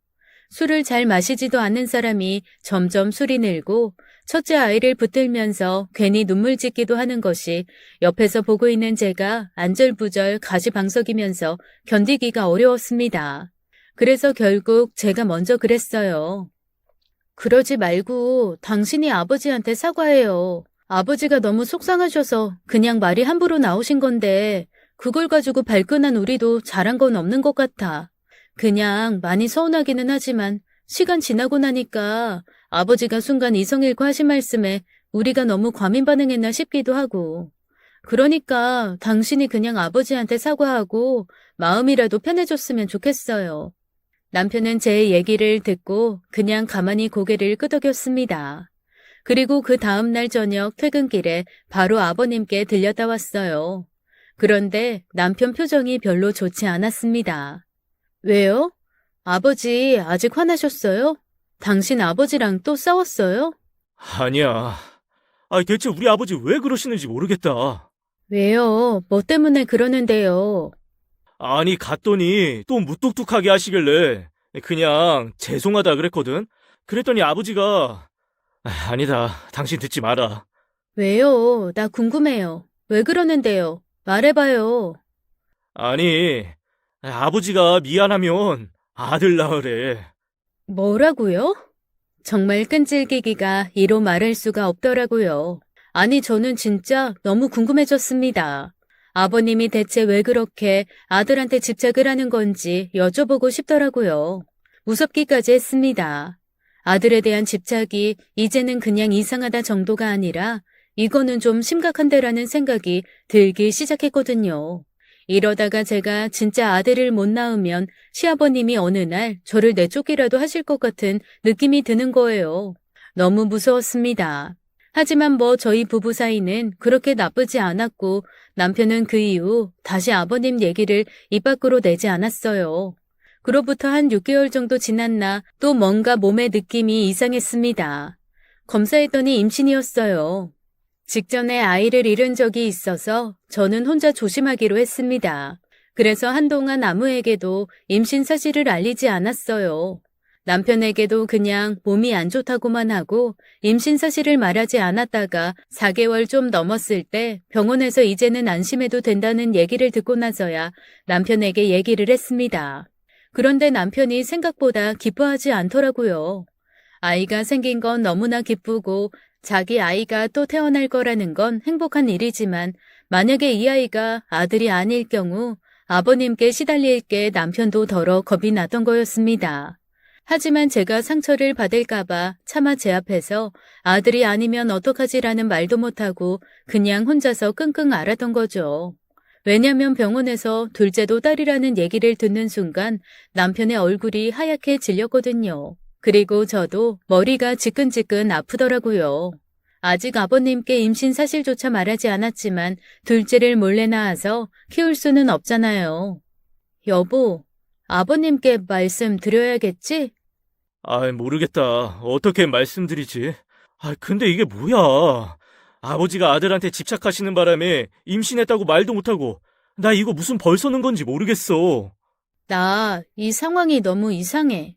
술을 잘 마시지도 않는 사람이 점점 술이 늘고 첫째 아이를 붙들면서 괜히 눈물 짓기도 하는 것이 옆에서 보고 있는 제가 안절부절 가시방석이면서 견디기가 어려웠습니다. 그래서 결국 제가 먼저 그랬어요. 그러지 말고 당신이 아버지한테 사과해요. 아버지가 너무 속상하셔서 그냥 말이 함부로 나오신 건데 그걸 가지고 발끈한 우리도 잘한 건 없는 것 같아. 그냥 많이 서운하기는 하지만 시간 지나고 나니까 아버지가 순간 이성 잃고 하신 말씀에 우리가 너무 과민 반응했나 싶기도 하고. 그러니까 당신이 그냥 아버지한테 사과하고 마음이라도 편해졌으면 좋겠어요. 남편은 제 얘기를 듣고 그냥 가만히 고개를 끄덕였습니다. 그리고 그 다음날 저녁 퇴근길에 바로 아버님께 들렸다 왔어요. 그런데 남편 표정이 별로 좋지 않았습니다. 왜요? 아버지 아직 화나셨어요? 당신 아버지랑 또 싸웠어요? 아니야. 대체 우리 아버지 왜 그러시는지 모르겠다. 왜요? 뭐 때문에 그러는데요? 아니, 갔더니 또 무뚝뚝하게 하시길래 그냥 죄송하다 그랬거든? 그랬더니 아버지가 아니다, 당신 듣지 마라. 왜요? 나 궁금해요. 왜 그러는데요? 말해봐요. 아니, 아버지가 미안하면 아들 낳으래. 뭐라고요? 정말 끈질기기가 이로 말할 수가 없더라고요. 아니, 저는 진짜 너무 궁금해졌습니다. 아버님이 대체 왜 그렇게 아들한테 집착을 하는 건지 여쭤보고 싶더라고요. 무섭기까지 했습니다. 아들에 대한 집착이 이제는 그냥 이상하다 정도가 아니라 이거는 좀 심각한데라는 생각이 들기 시작했거든요. 이러다가 제가 진짜 아들을 못 낳으면 시아버님이 어느 날 저를 내쫓기라도 하실 것 같은 느낌이 드는 거예요. 너무 무서웠습니다. 하지만 뭐 저희 부부 사이는 그렇게 나쁘지 않았고 남편은 그 이후 다시 아버님 얘기를 입 밖으로 내지 않았어요. 그로부터 한 6개월 정도 지났나 또 뭔가 몸의 느낌이 이상했습니다. 검사했더니 임신이었어요. 직전에 아이를 잃은 적이 있어서 저는 혼자 조심하기로 했습니다. 그래서 한동안 아무에게도 임신 사실을 알리지 않았어요. 남편에게도 그냥 몸이 안 좋다고만 하고 임신 사실을 말하지 않았다가 4개월 좀 넘었을 때 병원에서 이제는 안심해도 된다는 얘기를 듣고 나서야 남편에게 얘기를 했습니다. 그런데 남편이 생각보다 기뻐하지 않더라고요. 아이가 생긴 건 너무나 기쁘고 자기 아이가 또 태어날 거라는 건 행복한 일이지만 만약에 이 아이가 아들이 아닐 경우 아버님께 시달릴 게 남편도 덜어 겁이 나던 거였습니다. 하지만 제가 상처를 받을까봐 차마 제 앞에서 아들이 아니면 어떡하지라는 말도 못하고 그냥 혼자서 끙끙 앓았던 거죠. 왜냐면 병원에서 둘째도 딸이라는 얘기를 듣는 순간 남편의 얼굴이 하얗게 질렸거든요. 그리고 저도 머리가 지끈지끈 아프더라고요. 아직 아버님께 임신 사실조차 말하지 않았지만 둘째를 몰래 낳아서 키울 수는 없잖아요. 여보, 아버님께 말씀드려야겠지? 모르겠다. 어떻게 말씀드리지? 근데 이게 뭐야? 아버지가 아들한테 집착하시는 바람에 임신했다고 말도 못하고 나 이거 무슨 벌 서는 건지 모르겠어. 나 이 상황이 너무 이상해.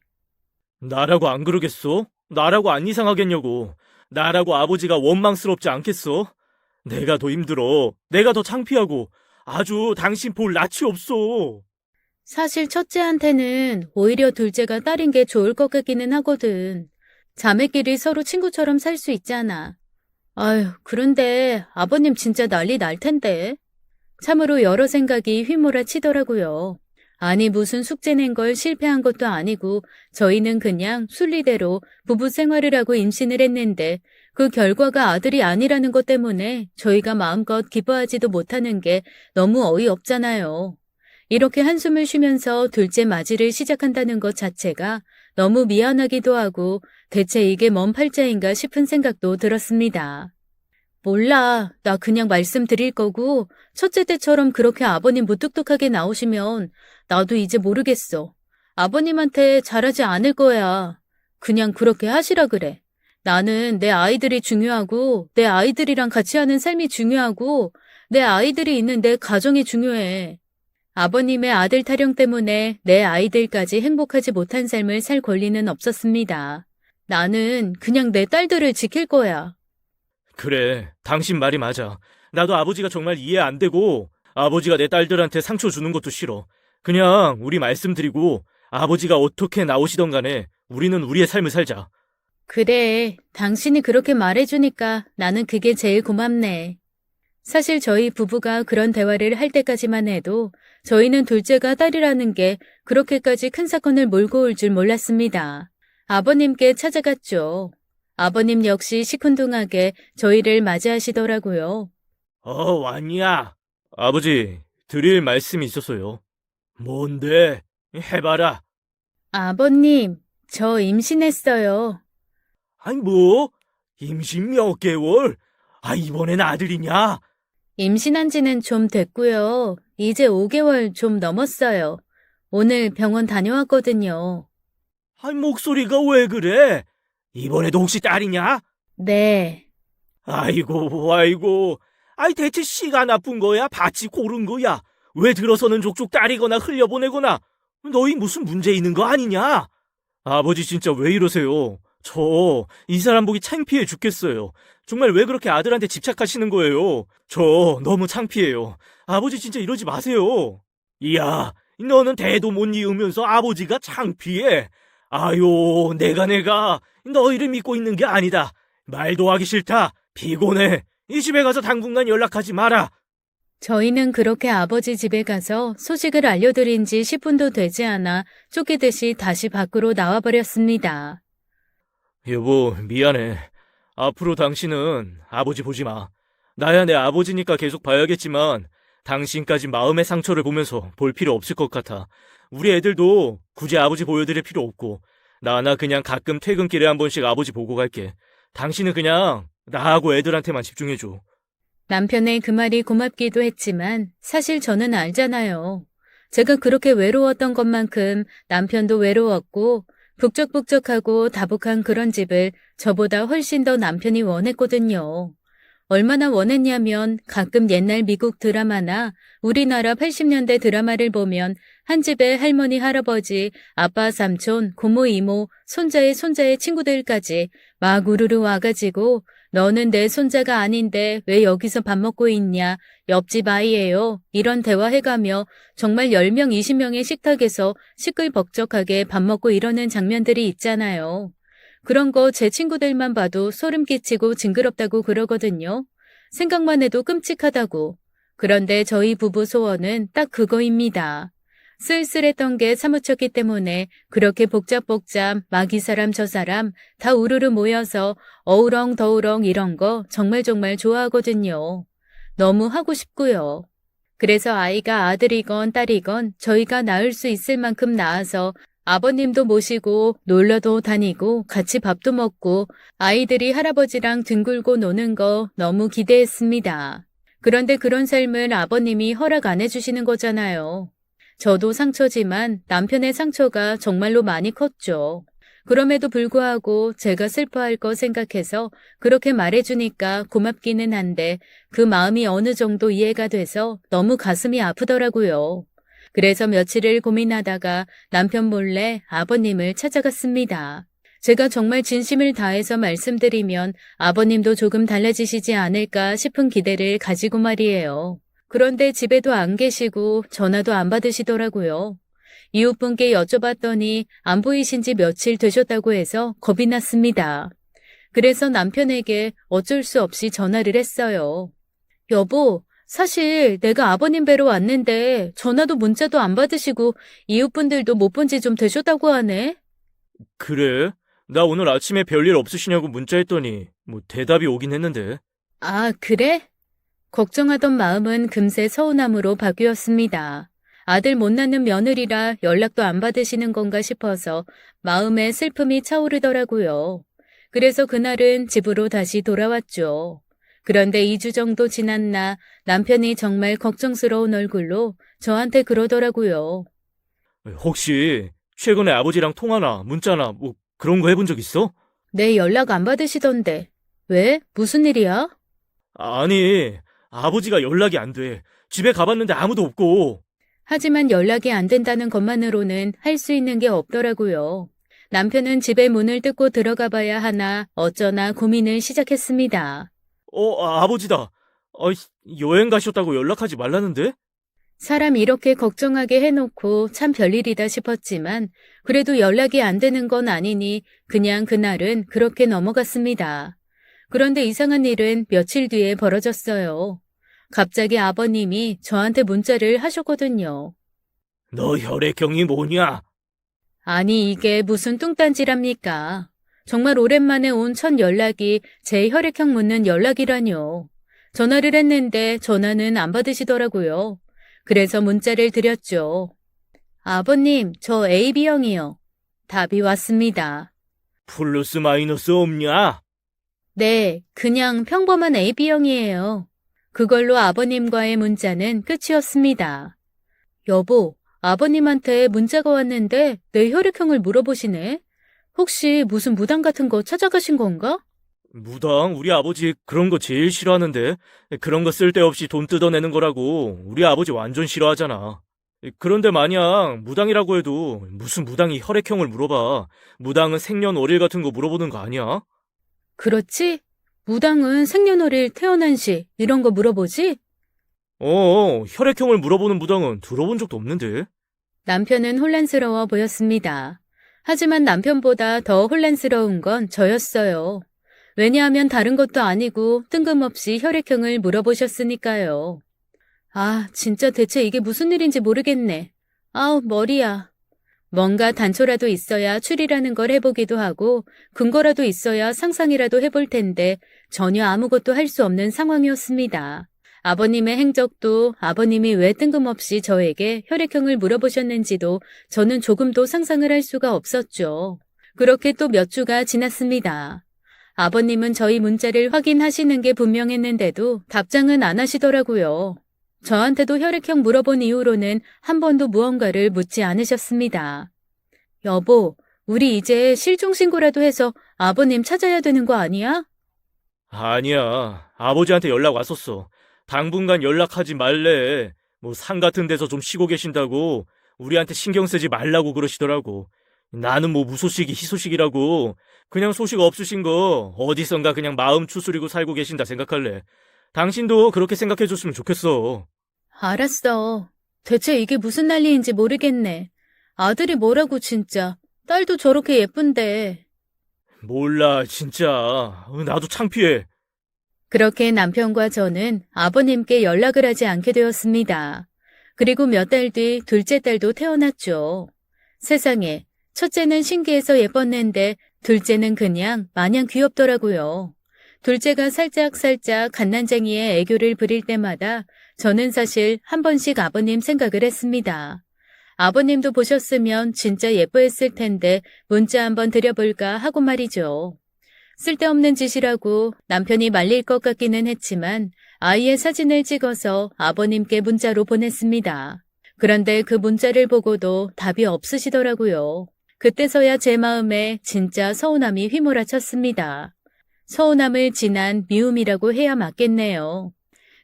나라고 안 그러겠어? 나라고 안 이상하겠냐고. 나라고 아버지가 원망스럽지 않겠어? 내가 더 힘들어. 내가 더 창피하고 아주 당신 볼 낯이 없어. 사실 첫째한테는 오히려 둘째가 딸인 게 좋을 것 같기는 하거든. 자매끼리 서로 친구처럼 살 수 있잖아. 아휴, 그런데 아버님 진짜 난리 날 텐데. 참으로 여러 생각이 휘몰아치더라고요. 아니 무슨 숙제 낸 걸 실패한 것도 아니고 저희는 그냥 순리대로 부부 생활을 하고 임신을 했는데 그 결과가 아들이 아니라는 것 때문에 저희가 마음껏 기뻐하지도 못하는 게 너무 어이없잖아요. 이렇게 한숨을 쉬면서 둘째 맞이를 시작한다는 것 자체가 너무 미안하기도 하고 대체 이게 뭔 팔자인가 싶은 생각도 들었습니다. 몰라. 나 그냥 말씀드릴 거고 첫째 때처럼 그렇게 아버님 무뚝뚝하게 나오시면 나도 이제 모르겠어. 아버님한테 잘하지 않을 거야. 그냥 그렇게 하시라 그래. 나는 내 아이들이 중요하고 내 아이들이랑 같이 하는 삶이 중요하고 내 아이들이 있는 내 가정이 중요해. 아버님의 아들 타령 때문에 내 아이들까지 행복하지 못한 삶을 살 권리는 없었습니다. 나는 그냥 내 딸들을 지킬 거야. 그래, 당신 말이 맞아. 나도 아버지가 정말 이해 안 되고 아버지가 내 딸들한테 상처 주는 것도 싫어. 그냥 우리 말씀드리고 아버지가 어떻게 나오시던 간에 우리는 우리의 삶을 살자. 그래, 당신이 그렇게 말해주니까 나는 그게 제일 고맙네. 사실 저희 부부가 그런 대화를 할 때까지만 해도 저희는 둘째가 딸이라는 게 그렇게까지 큰 사건을 몰고 올 줄 몰랐습니다. 아버님께 찾아갔죠. 아버님 역시 시큰둥하게 저희를 맞이하시더라고요. 왔냐? 아버지, 드릴 말씀이 있었어요. 뭔데? 해봐라. 아버님, 저 임신했어요. 아니, 뭐? 임신 몇 개월? 이번엔 아들이냐? 임신한 지는 좀 됐고요. 이제 5개월 좀 넘었어요. 오늘 병원 다녀왔거든요. 목소리가 왜 그래? 이번에도 혹시 딸이냐? 네. 아이고. 대체 씨가 나쁜 거야? 밭이 고른 거야? 왜 들어서는 족족 딸이거나 흘려보내거나? 너희 무슨 문제 있는 거 아니냐? 아버지 진짜 왜 이러세요? 이 사람 보기 창피해 죽겠어요. 정말 왜 그렇게 아들한테 집착하시는 거예요? 저 너무 창피해요. 아버지 진짜 이러지 마세요. 이야, 너는 대도 못 이으면서 아버지가 창피해. 아유, 내가 너희를 믿고 있는 게 아니다. 말도 하기 싫다. 피곤해. 이 집에 가서 당분간 연락하지 마라. 저희는 그렇게 아버지 집에 가서 소식을 알려드린 지 10분도 되지 않아 쫓기듯이 다시 밖으로 나와버렸습니다. 여보, 미안해. 앞으로 당신은 아버지 보지 마. 나야 내 아버지니까 계속 봐야겠지만 당신까지 마음의 상처를 보면서 볼 필요 없을 것 같아. 우리 애들도 굳이 아버지 보여드릴 필요 없고 나 그냥 가끔 퇴근길에 한 번씩 아버지 보고 갈게. 당신은 그냥 나하고 애들한테만 집중해줘. 남편의 그 말이 고맙기도 했지만 사실 저는 알잖아요. 제가 그렇게 외로웠던 것만큼 남편도 외로웠고 북적북적하고 다복한 그런 집을 저보다 훨씬 더 남편이 원했거든요. 얼마나 원했냐면 가끔 옛날 미국 드라마나 우리나라 80년대 드라마를 보면 한 집에 할머니, 할아버지, 아빠, 삼촌, 고모, 이모, 손자의 친구들까지 막 우르르 와가지고 너는 내 손자가 아닌데 왜 여기서 밥 먹고 있냐? 옆집 아이예요. 이런 대화해가며 정말 10명, 20명의 식탁에서 시끌벅적하게 밥 먹고 이러는 장면들이 있잖아요. 그런 거 제 친구들만 봐도 소름 끼치고 징그럽다고 그러거든요. 생각만 해도 끔찍하다고. 그런데 저희 부부 소원은 딱 그거입니다. 쓸쓸했던 게 사무쳤기 때문에 그렇게 복잡복잡 막 이 사람 저 사람 다 우르르 모여서 어우렁더우렁 이런 거 정말 좋아하거든요. 너무 하고 싶고요. 그래서 아이가 아들이건 딸이건 저희가 낳을 수 있을 만큼 낳아서 아버님도 모시고 놀러도 다니고 같이 밥도 먹고 아이들이 할아버지랑 뒹굴고 노는 거 너무 기대했습니다. 그런데 그런 삶을 아버님이 허락 안 해주시는 거잖아요. 저도 상처지만 남편의 상처가 정말로 많이 컸죠. 그럼에도 불구하고 제가 슬퍼할 거 생각해서 그렇게 말해주니까 고맙기는 한데 그 마음이 어느 정도 이해가 돼서 너무 가슴이 아프더라고요. 그래서 며칠을 고민하다가 남편 몰래 아버님을 찾아갔습니다. 제가 정말 진심을 다해서 말씀드리면 아버님도 조금 달라지시지 않을까 싶은 기대를 가지고 말이에요. 그런데 집에도 안 계시고 전화도 안 받으시더라고요. 이웃분께 여쭤봤더니 안 보이신 지 며칠 되셨다고 해서 겁이 났습니다. 그래서 남편에게 어쩔 수 없이 전화를 했어요. 여보, 사실 내가 아버님 뵈러 왔는데 전화도 문자도 안 받으시고 이웃분들도 못 본 지 좀 되셨다고 하네. 그래? 나 오늘 아침에 별일 없으시냐고 문자했더니 대답이 오긴 했는데. 아, 그래? 걱정하던 마음은 금세 서운함으로 바뀌었습니다. 아들 못 낳는 며느리라 연락도 안 받으시는 건가 싶어서 마음에 슬픔이 차오르더라고요. 그래서 그날은 집으로 다시 돌아왔죠. 그런데 2주 정도 지났나 남편이 정말 걱정스러운 얼굴로 저한테 그러더라고요. 혹시 최근에 아버지랑 통화나 문자나 그런 거 해본 적 있어? 내 연락 안 받으시던데. 왜? 무슨 일이야? 아니, 아버지가 연락이 안 돼. 집에 가봤는데 아무도 없고. 하지만 연락이 안 된다는 것만으로는 할 수 있는 게 없더라고요. 남편은 집에 문을 뜯고 들어가 봐야 하나 어쩌나 고민을 시작했습니다. 아버지다. 여행 가셨다고 연락하지 말라는데? 사람 이렇게 걱정하게 해놓고 참 별일이다 싶었지만 그래도 연락이 안 되는 건 아니니 그냥 그날은 그렇게 넘어갔습니다. 그런데 이상한 일은 며칠 뒤에 벌어졌어요. 갑자기 아버님이 저한테 문자를 하셨거든요. 너 혈액형이 뭐냐? 아니 이게 무슨 뚱딴지랍니까? 정말 오랜만에 온 첫 연락이 제 혈액형 묻는 연락이라뇨. 전화를 했는데 전화는 안 받으시더라고요. 그래서 문자를 드렸죠. 아버님, 저 AB형이요. 답이 왔습니다. 플러스 마이너스 없냐? 네, 그냥 평범한 AB형이에요. 그걸로 아버님과의 문자는 끝이었습니다. 여보, 아버님한테 문자가 왔는데 내 혈액형을 물어보시네? 혹시 무슨 무당 같은 거 찾아가신 건가? 무당, 우리 아버지 그런 거 제일 싫어하는데. 그런 거 쓸데없이 돈 뜯어내는 거라고 우리 아버지 완전 싫어하잖아. 그런데 만약 무당이라고 해도 무슨 무당이 혈액형을 물어봐. 무당은 생년월일 같은 거 물어보는 거 아니야? 그렇지? 무당은 생년월일, 태어난 시 이런 거 물어보지? 혈액형을 물어보는 무당은 들어본 적도 없는데. 남편은 혼란스러워 보였습니다. 하지만 남편보다 더 혼란스러운 건 저였어요. 왜냐하면 다른 것도 아니고 뜬금없이 혈액형을 물어보셨으니까요. 아, 진짜 대체 이게 무슨 일인지 모르겠네. 아우, 머리야. 뭔가 단초라도 있어야 추리라는 걸 해보기도 하고 근거라도 있어야 상상이라도 해볼 텐데 전혀 아무것도 할 수 없는 상황이었습니다. 아버님의 행적도 아버님이 왜 뜬금없이 저에게 혈액형을 물어보셨는지도 저는 조금도 상상을 할 수가 없었죠. 그렇게 또 몇 주가 지났습니다. 아버님은 저희 문자를 확인하시는 게 분명했는데도 답장은 안 하시더라고요. 저한테도 혈액형 물어본 이후로는 한 번도 무언가를 묻지 않으셨습니다. 여보, 우리 이제 실종신고라도 해서 아버님 찾아야 되는 거 아니야? 아니야. 아버지한테 연락 왔었어. 당분간 연락하지 말래. 뭐 산 같은 데서 좀 쉬고 계신다고 우리한테 신경 쓰지 말라고 그러시더라고. 나는 뭐 무소식이 희소식이라고. 그냥 소식 없으신 거 어디선가 그냥 마음 추스리고 살고 계신다 생각할래. 당신도 그렇게 생각해줬으면 좋겠어. 알았어. 대체 이게 무슨 난리인지 모르겠네. 아들이 뭐라고 진짜. 딸도 저렇게 예쁜데. 몰라, 진짜. 나도 창피해. 그렇게 남편과 저는 아버님께 연락을 하지 않게 되었습니다. 그리고 몇 달 뒤 둘째 딸도 태어났죠. 세상에, 첫째는 신기해서 예뻤는데 둘째는 그냥 마냥 귀엽더라고요. 둘째가 살짝 갓난쟁이의 애교를 부릴 때마다 저는 사실 한 번씩 아버님 생각을 했습니다. 아버님도 보셨으면 진짜 예뻐했을 텐데 문자 한번 드려볼까 하고 말이죠. 쓸데없는 짓이라고 남편이 말릴 것 같기는 했지만 아이의 사진을 찍어서 아버님께 문자로 보냈습니다. 그런데 그 문자를 보고도 답이 없으시더라고요. 그때서야 제 마음에 진짜 서운함이 휘몰아쳤습니다. 서운함을 지난 미움이라고 해야 맞겠네요.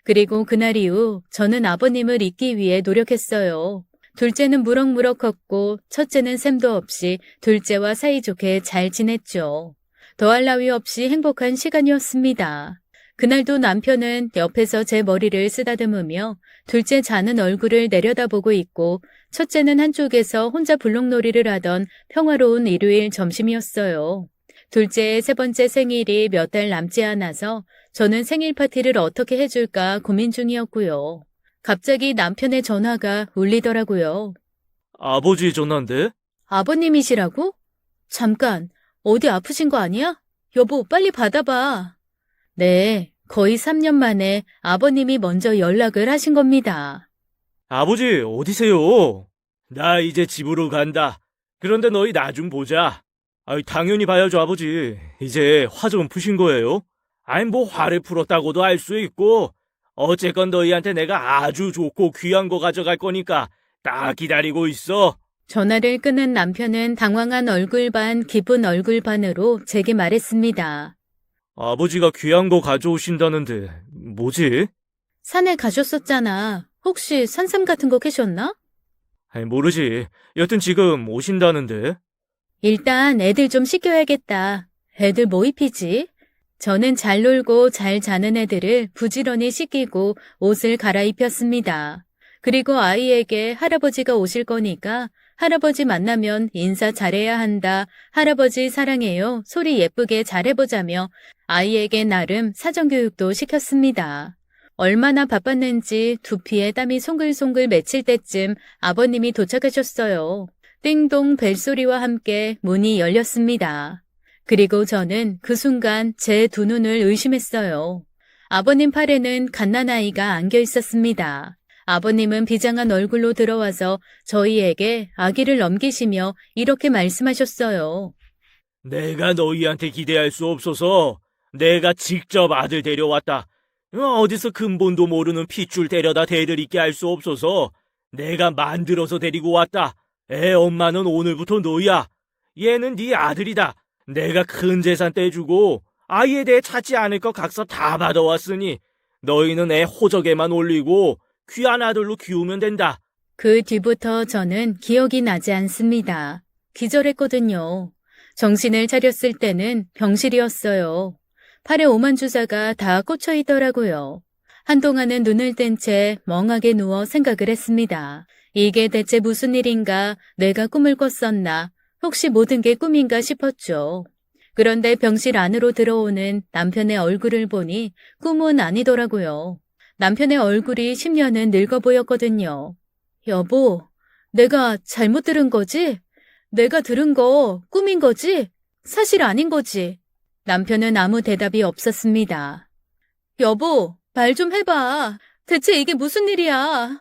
그리고 그날 이후 저는 아버님을 잊기 위해 노력했어요. 둘째는 무럭무럭 컸고 첫째는 셈도 없이 둘째와 사이좋게 잘 지냈죠. 더할 나위 없이 행복한 시간이었습니다. 그날도 남편은 옆에서 제 머리를 쓰다듬으며 둘째 자는 얼굴을 내려다보고 있고 첫째는 한쪽에서 혼자 블록놀이를 하던 평화로운 일요일 점심이었어요. 둘째의 세 번째 생일이 몇 달 남지 않아서 저는 생일 파티를 어떻게 해줄까 고민 중이었고요. 갑자기 남편의 전화가 울리더라고요. 아버지 전화인데? 아버님이시라고? 잠깐, 어디 아프신 거 아니야? 여보, 빨리 받아봐. 네, 거의 3년 만에 아버님이 먼저 연락을 하신 겁니다. 아버지, 어디세요? 나 이제 집으로 간다. 그런데 너희 나중 보자. 당연히 봐야죠, 아버지. 이제 화 좀 푸신 거예요? 뭐 화를 풀었다고도 알 수 있고, 어쨌건 너희한테 내가 아주 좋고 귀한 거 가져갈 거니까 딱 기다리고 있어. 전화를 끊은 남편은 당황한 얼굴 반, 기쁜 얼굴 반으로 제게 말했습니다. 아버지가 귀한 거 가져오신다는데, 뭐지? 산에 가셨었잖아. 혹시 산삼 같은 거 캐셨나? 아니, 모르지. 여튼 지금 오신다는데. 일단 애들 좀 씻겨야겠다. 애들 뭐 입히지? 저는 잘 놀고 잘 자는 애들을 부지런히 씻기고 옷을 갈아입혔습니다. 그리고 아이에게 할아버지가 오실 거니까 할아버지 만나면 인사 잘해야 한다. 할아버지 사랑해요. 소리 예쁘게 잘해보자며 아이에게 나름 사전교육도 시켰습니다. 얼마나 바빴는지 두피에 땀이 송글송글 맺힐 때쯤 아버님이 도착하셨어요. 띵동 벨소리와 함께 문이 열렸습니다. 그리고 저는 그 순간 제 두 눈을 의심했어요. 아버님 팔에는 갓난아이가 안겨 있었습니다. 아버님은 비장한 얼굴로 들어와서 저희에게 아기를 넘기시며 이렇게 말씀하셨어요. 내가 너희한테 기대할 수 없어서 내가 직접 아들 데려왔다. 어디서 근본도 모르는 핏줄 데려다 대들이게 할 수 없어서 내가 만들어서 데리고 왔다. 애 엄마는 오늘부터 너야. 얘는 네 아들이다. 내가 큰 재산 떼주고 아이에 대해 찾지 않을 것 각서 다 받아왔으니 너희는 애 호적에만 올리고 귀한 아들로 키우면 된다. 그 뒤부터 저는 기억이 나지 않습니다. 기절했거든요. 정신을 차렸을 때는 병실이었어요. 팔에 오만 주사가 다 꽂혀 있더라고요. 한동안은 눈을 뗀 채 멍하게 누워 생각을 했습니다. 이게 대체 무슨 일인가? 내가 꿈을 꿨었나? 혹시 모든 게 꿈인가 싶었죠. 그런데 병실 안으로 들어오는 남편의 얼굴을 보니 꿈은 아니더라고요. 남편의 얼굴이 10년은 늙어 보였거든요. 여보, 내가 잘못 들은 거지? 내가 들은 거 꿈인 거지? 사실 아닌 거지? 남편은 아무 대답이 없었습니다. 여보, 말 좀 해봐. 대체 이게 무슨 일이야?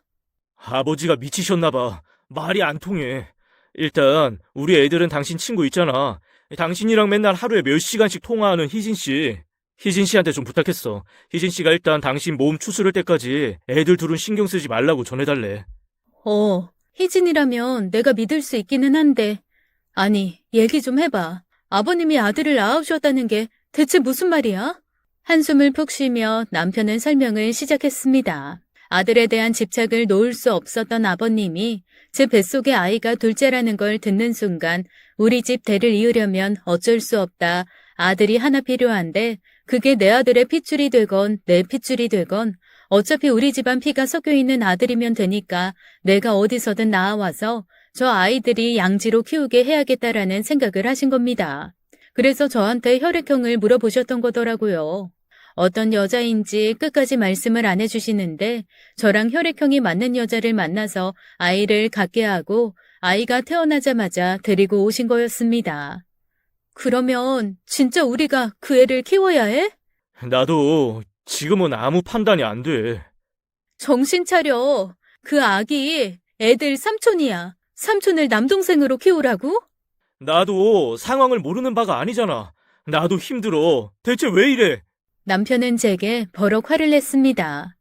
아버지가 미치셨나봐. 말이 안 통해. 일단 우리 애들은 당신 친구 있잖아. 당신이랑 맨날 하루에 몇 시간씩 통화하는 희진 씨. 희진 씨한테 좀 부탁했어. 희진 씨가 일단 당신 몸 추스를 때까지 애들 둘은 신경 쓰지 말라고 전해달래. 희진이라면 내가 믿을 수 있기는 한데. 아니, 얘기 좀 해봐. 아버님이 아들을 낳으셨다는 게 대체 무슨 말이야? 한숨을 푹 쉬며 남편은 설명을 시작했습니다. 아들에 대한 집착을 놓을 수 없었던 아버님이 제 뱃속에 아이가 둘째라는 걸 듣는 순간 우리 집 대를 이으려면 어쩔 수 없다. 아들이 하나 필요한데 그게 내 아들의 핏줄이 되건 내 핏줄이 되건 어차피 우리 집안 피가 섞여 있는 아들이면 되니까 내가 어디서든 나와서 저 아이들이 양지로 키우게 해야겠다라는 생각을 하신 겁니다. 그래서 저한테 혈액형을 물어보셨던 거더라고요. 어떤 여자인지 끝까지 말씀을 안 해주시는데 저랑 혈액형이 맞는 여자를 만나서 아이를 갖게 하고 아이가 태어나자마자 데리고 오신 거였습니다. 그러면 진짜 우리가 그 애를 키워야 해? 나도 지금은 아무 판단이 안 돼. 정신 차려. 그 아기 애들 삼촌이야. 삼촌을 남동생으로 키우라고? 나도 상황을 모르는 바가 아니잖아. 나도 힘들어. 대체 왜 이래? 남편은 제게 버럭 화를 냈습니다.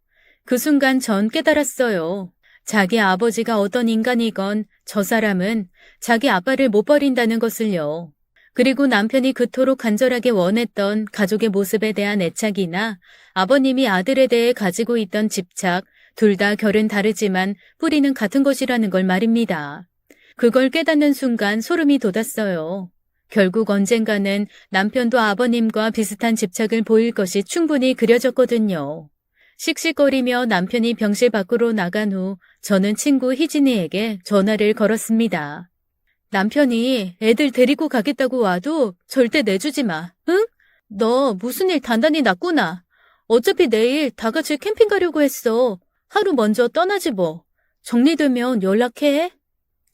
그 순간 전 깨달았어요. 자기 아버지가 어떤 인간이건 저 사람은 자기 아빠를 못 버린다는 것을요. 그리고 남편이 그토록 간절하게 원했던 가족의 모습에 대한 애착이나 아버님이 아들에 대해 가지고 있던 집착, 둘 다 결은 다르지만 뿌리는 같은 것이라는 걸 말입니다. 그걸 깨닫는 순간 소름이 돋았어요. 결국 언젠가는 남편도 아버님과 비슷한 집착을 보일 것이 충분히 그려졌거든요. 씩씩거리며 남편이 병실 밖으로 나간 후 저는 친구 희진이에게 전화를 걸었습니다. 남편이 애들 데리고 가겠다고 와도 절대 내주지 마, 응? 너 무슨 일 단단히 났구나. 어차피 내일 다 같이 캠핑 가려고 했어. 하루 먼저 떠나지 뭐. 정리되면 연락해.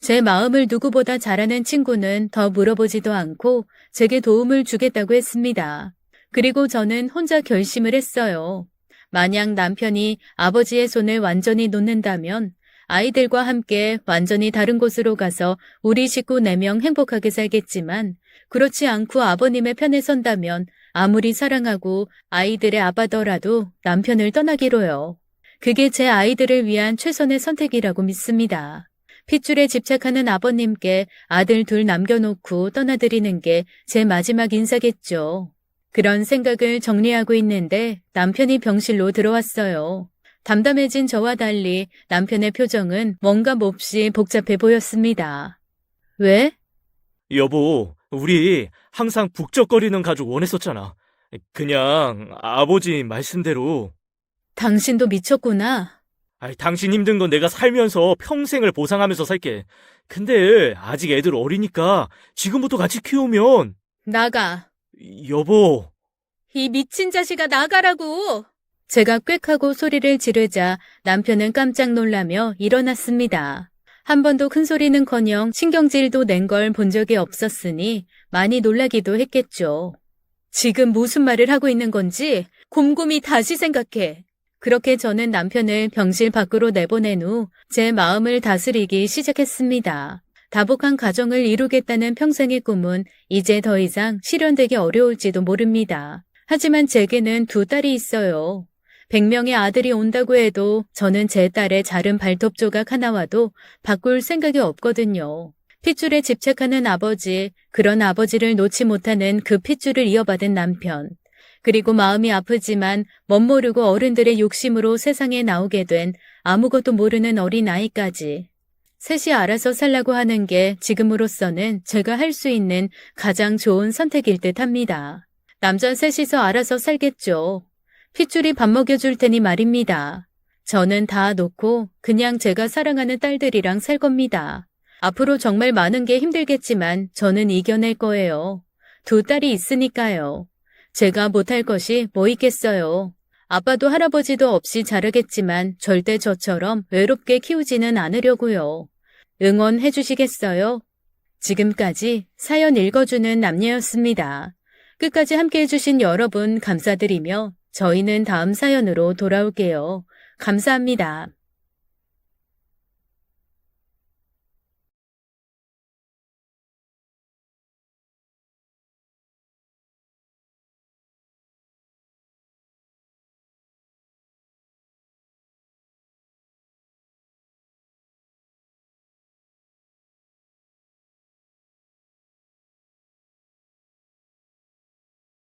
제 마음을 누구보다 잘 아는 친구는 더 물어보지도 않고 제게 도움을 주겠다고 했습니다. 그리고 저는 혼자 결심을 했어요. 만약 남편이 아버지의 손을 완전히 놓는다면 아이들과 함께 완전히 다른 곳으로 가서 우리 식구 4명 행복하게 살겠지만 그렇지 않고 아버님의 편에 선다면 아무리 사랑하고 아이들의 아빠더라도 남편을 떠나기로요. 그게 제 아이들을 위한 최선의 선택이라고 믿습니다. 핏줄에 집착하는 아버님께 아들 둘 남겨놓고 떠나드리는 게 제 마지막 인사겠죠. 그런 생각을 정리하고 있는데 남편이 병실로 들어왔어요. 담담해진 저와 달리 남편의 표정은 뭔가 몹시 복잡해 보였습니다. 왜? 여보, 우리 항상 북적거리는 가족 원했었잖아. 그냥 아버지 말씀대로. 당신도 미쳤구나. 당신 힘든 건 내가 살면서 평생을 보상하면서 살게. 근데 아직 애들 어리니까 지금부터 같이 키우면. 나가. 여보. 이 미친 자식아 나가라고. 제가 꽥 하고 소리를 지르자 남편은 깜짝 놀라며 일어났습니다. 한 번도 큰 소리는커녕 신경질도 낸 걸 본 적이 없었으니 많이 놀라기도 했겠죠. 지금 무슨 말을 하고 있는 건지 곰곰이 다시 생각해. 그렇게 저는 남편을 병실 밖으로 내보낸 후 제 마음을 다스리기 시작했습니다. 다복한 가정을 이루겠다는 평생의 꿈은 이제 더 이상 실현되기 어려울지도 모릅니다. 하지만 제게는 2딸이 있어요. 100명의 아들이 온다고 해도 저는 제 딸의 자른 발톱 조각 하나와도 바꿀 생각이 없거든요. 핏줄에 집착하는 아버지, 그런 아버지를 놓지 못하는 그 핏줄을 이어받은 남편, 그리고 마음이 아프지만 멋모르고 어른들의 욕심으로 세상에 나오게 된 아무것도 모르는 어린아이까지. 셋이 알아서 살라고 하는 게 지금으로서는 제가 할 수 있는 가장 좋은 선택일 듯 합니다. 남자 셋이서 알아서 살겠죠. 핏줄이 밥 먹여줄 테니 말입니다. 저는 다 놓고 그냥 제가 사랑하는 딸들이랑 살 겁니다. 앞으로 정말 많은 게 힘들겠지만 저는 이겨낼 거예요. 2딸이 있으니까요. 제가 못할 것이 뭐 있겠어요. 아빠도 할아버지도 없이 자라겠지만 절대 저처럼 외롭게 키우지는 않으려고요. 응원해 주시겠어요? 지금까지 사연 읽어주는 남녀였습니다. 끝까지 함께 해주신 여러분 감사드리며 저희는 다음 사연으로 돌아올게요. 감사합니다.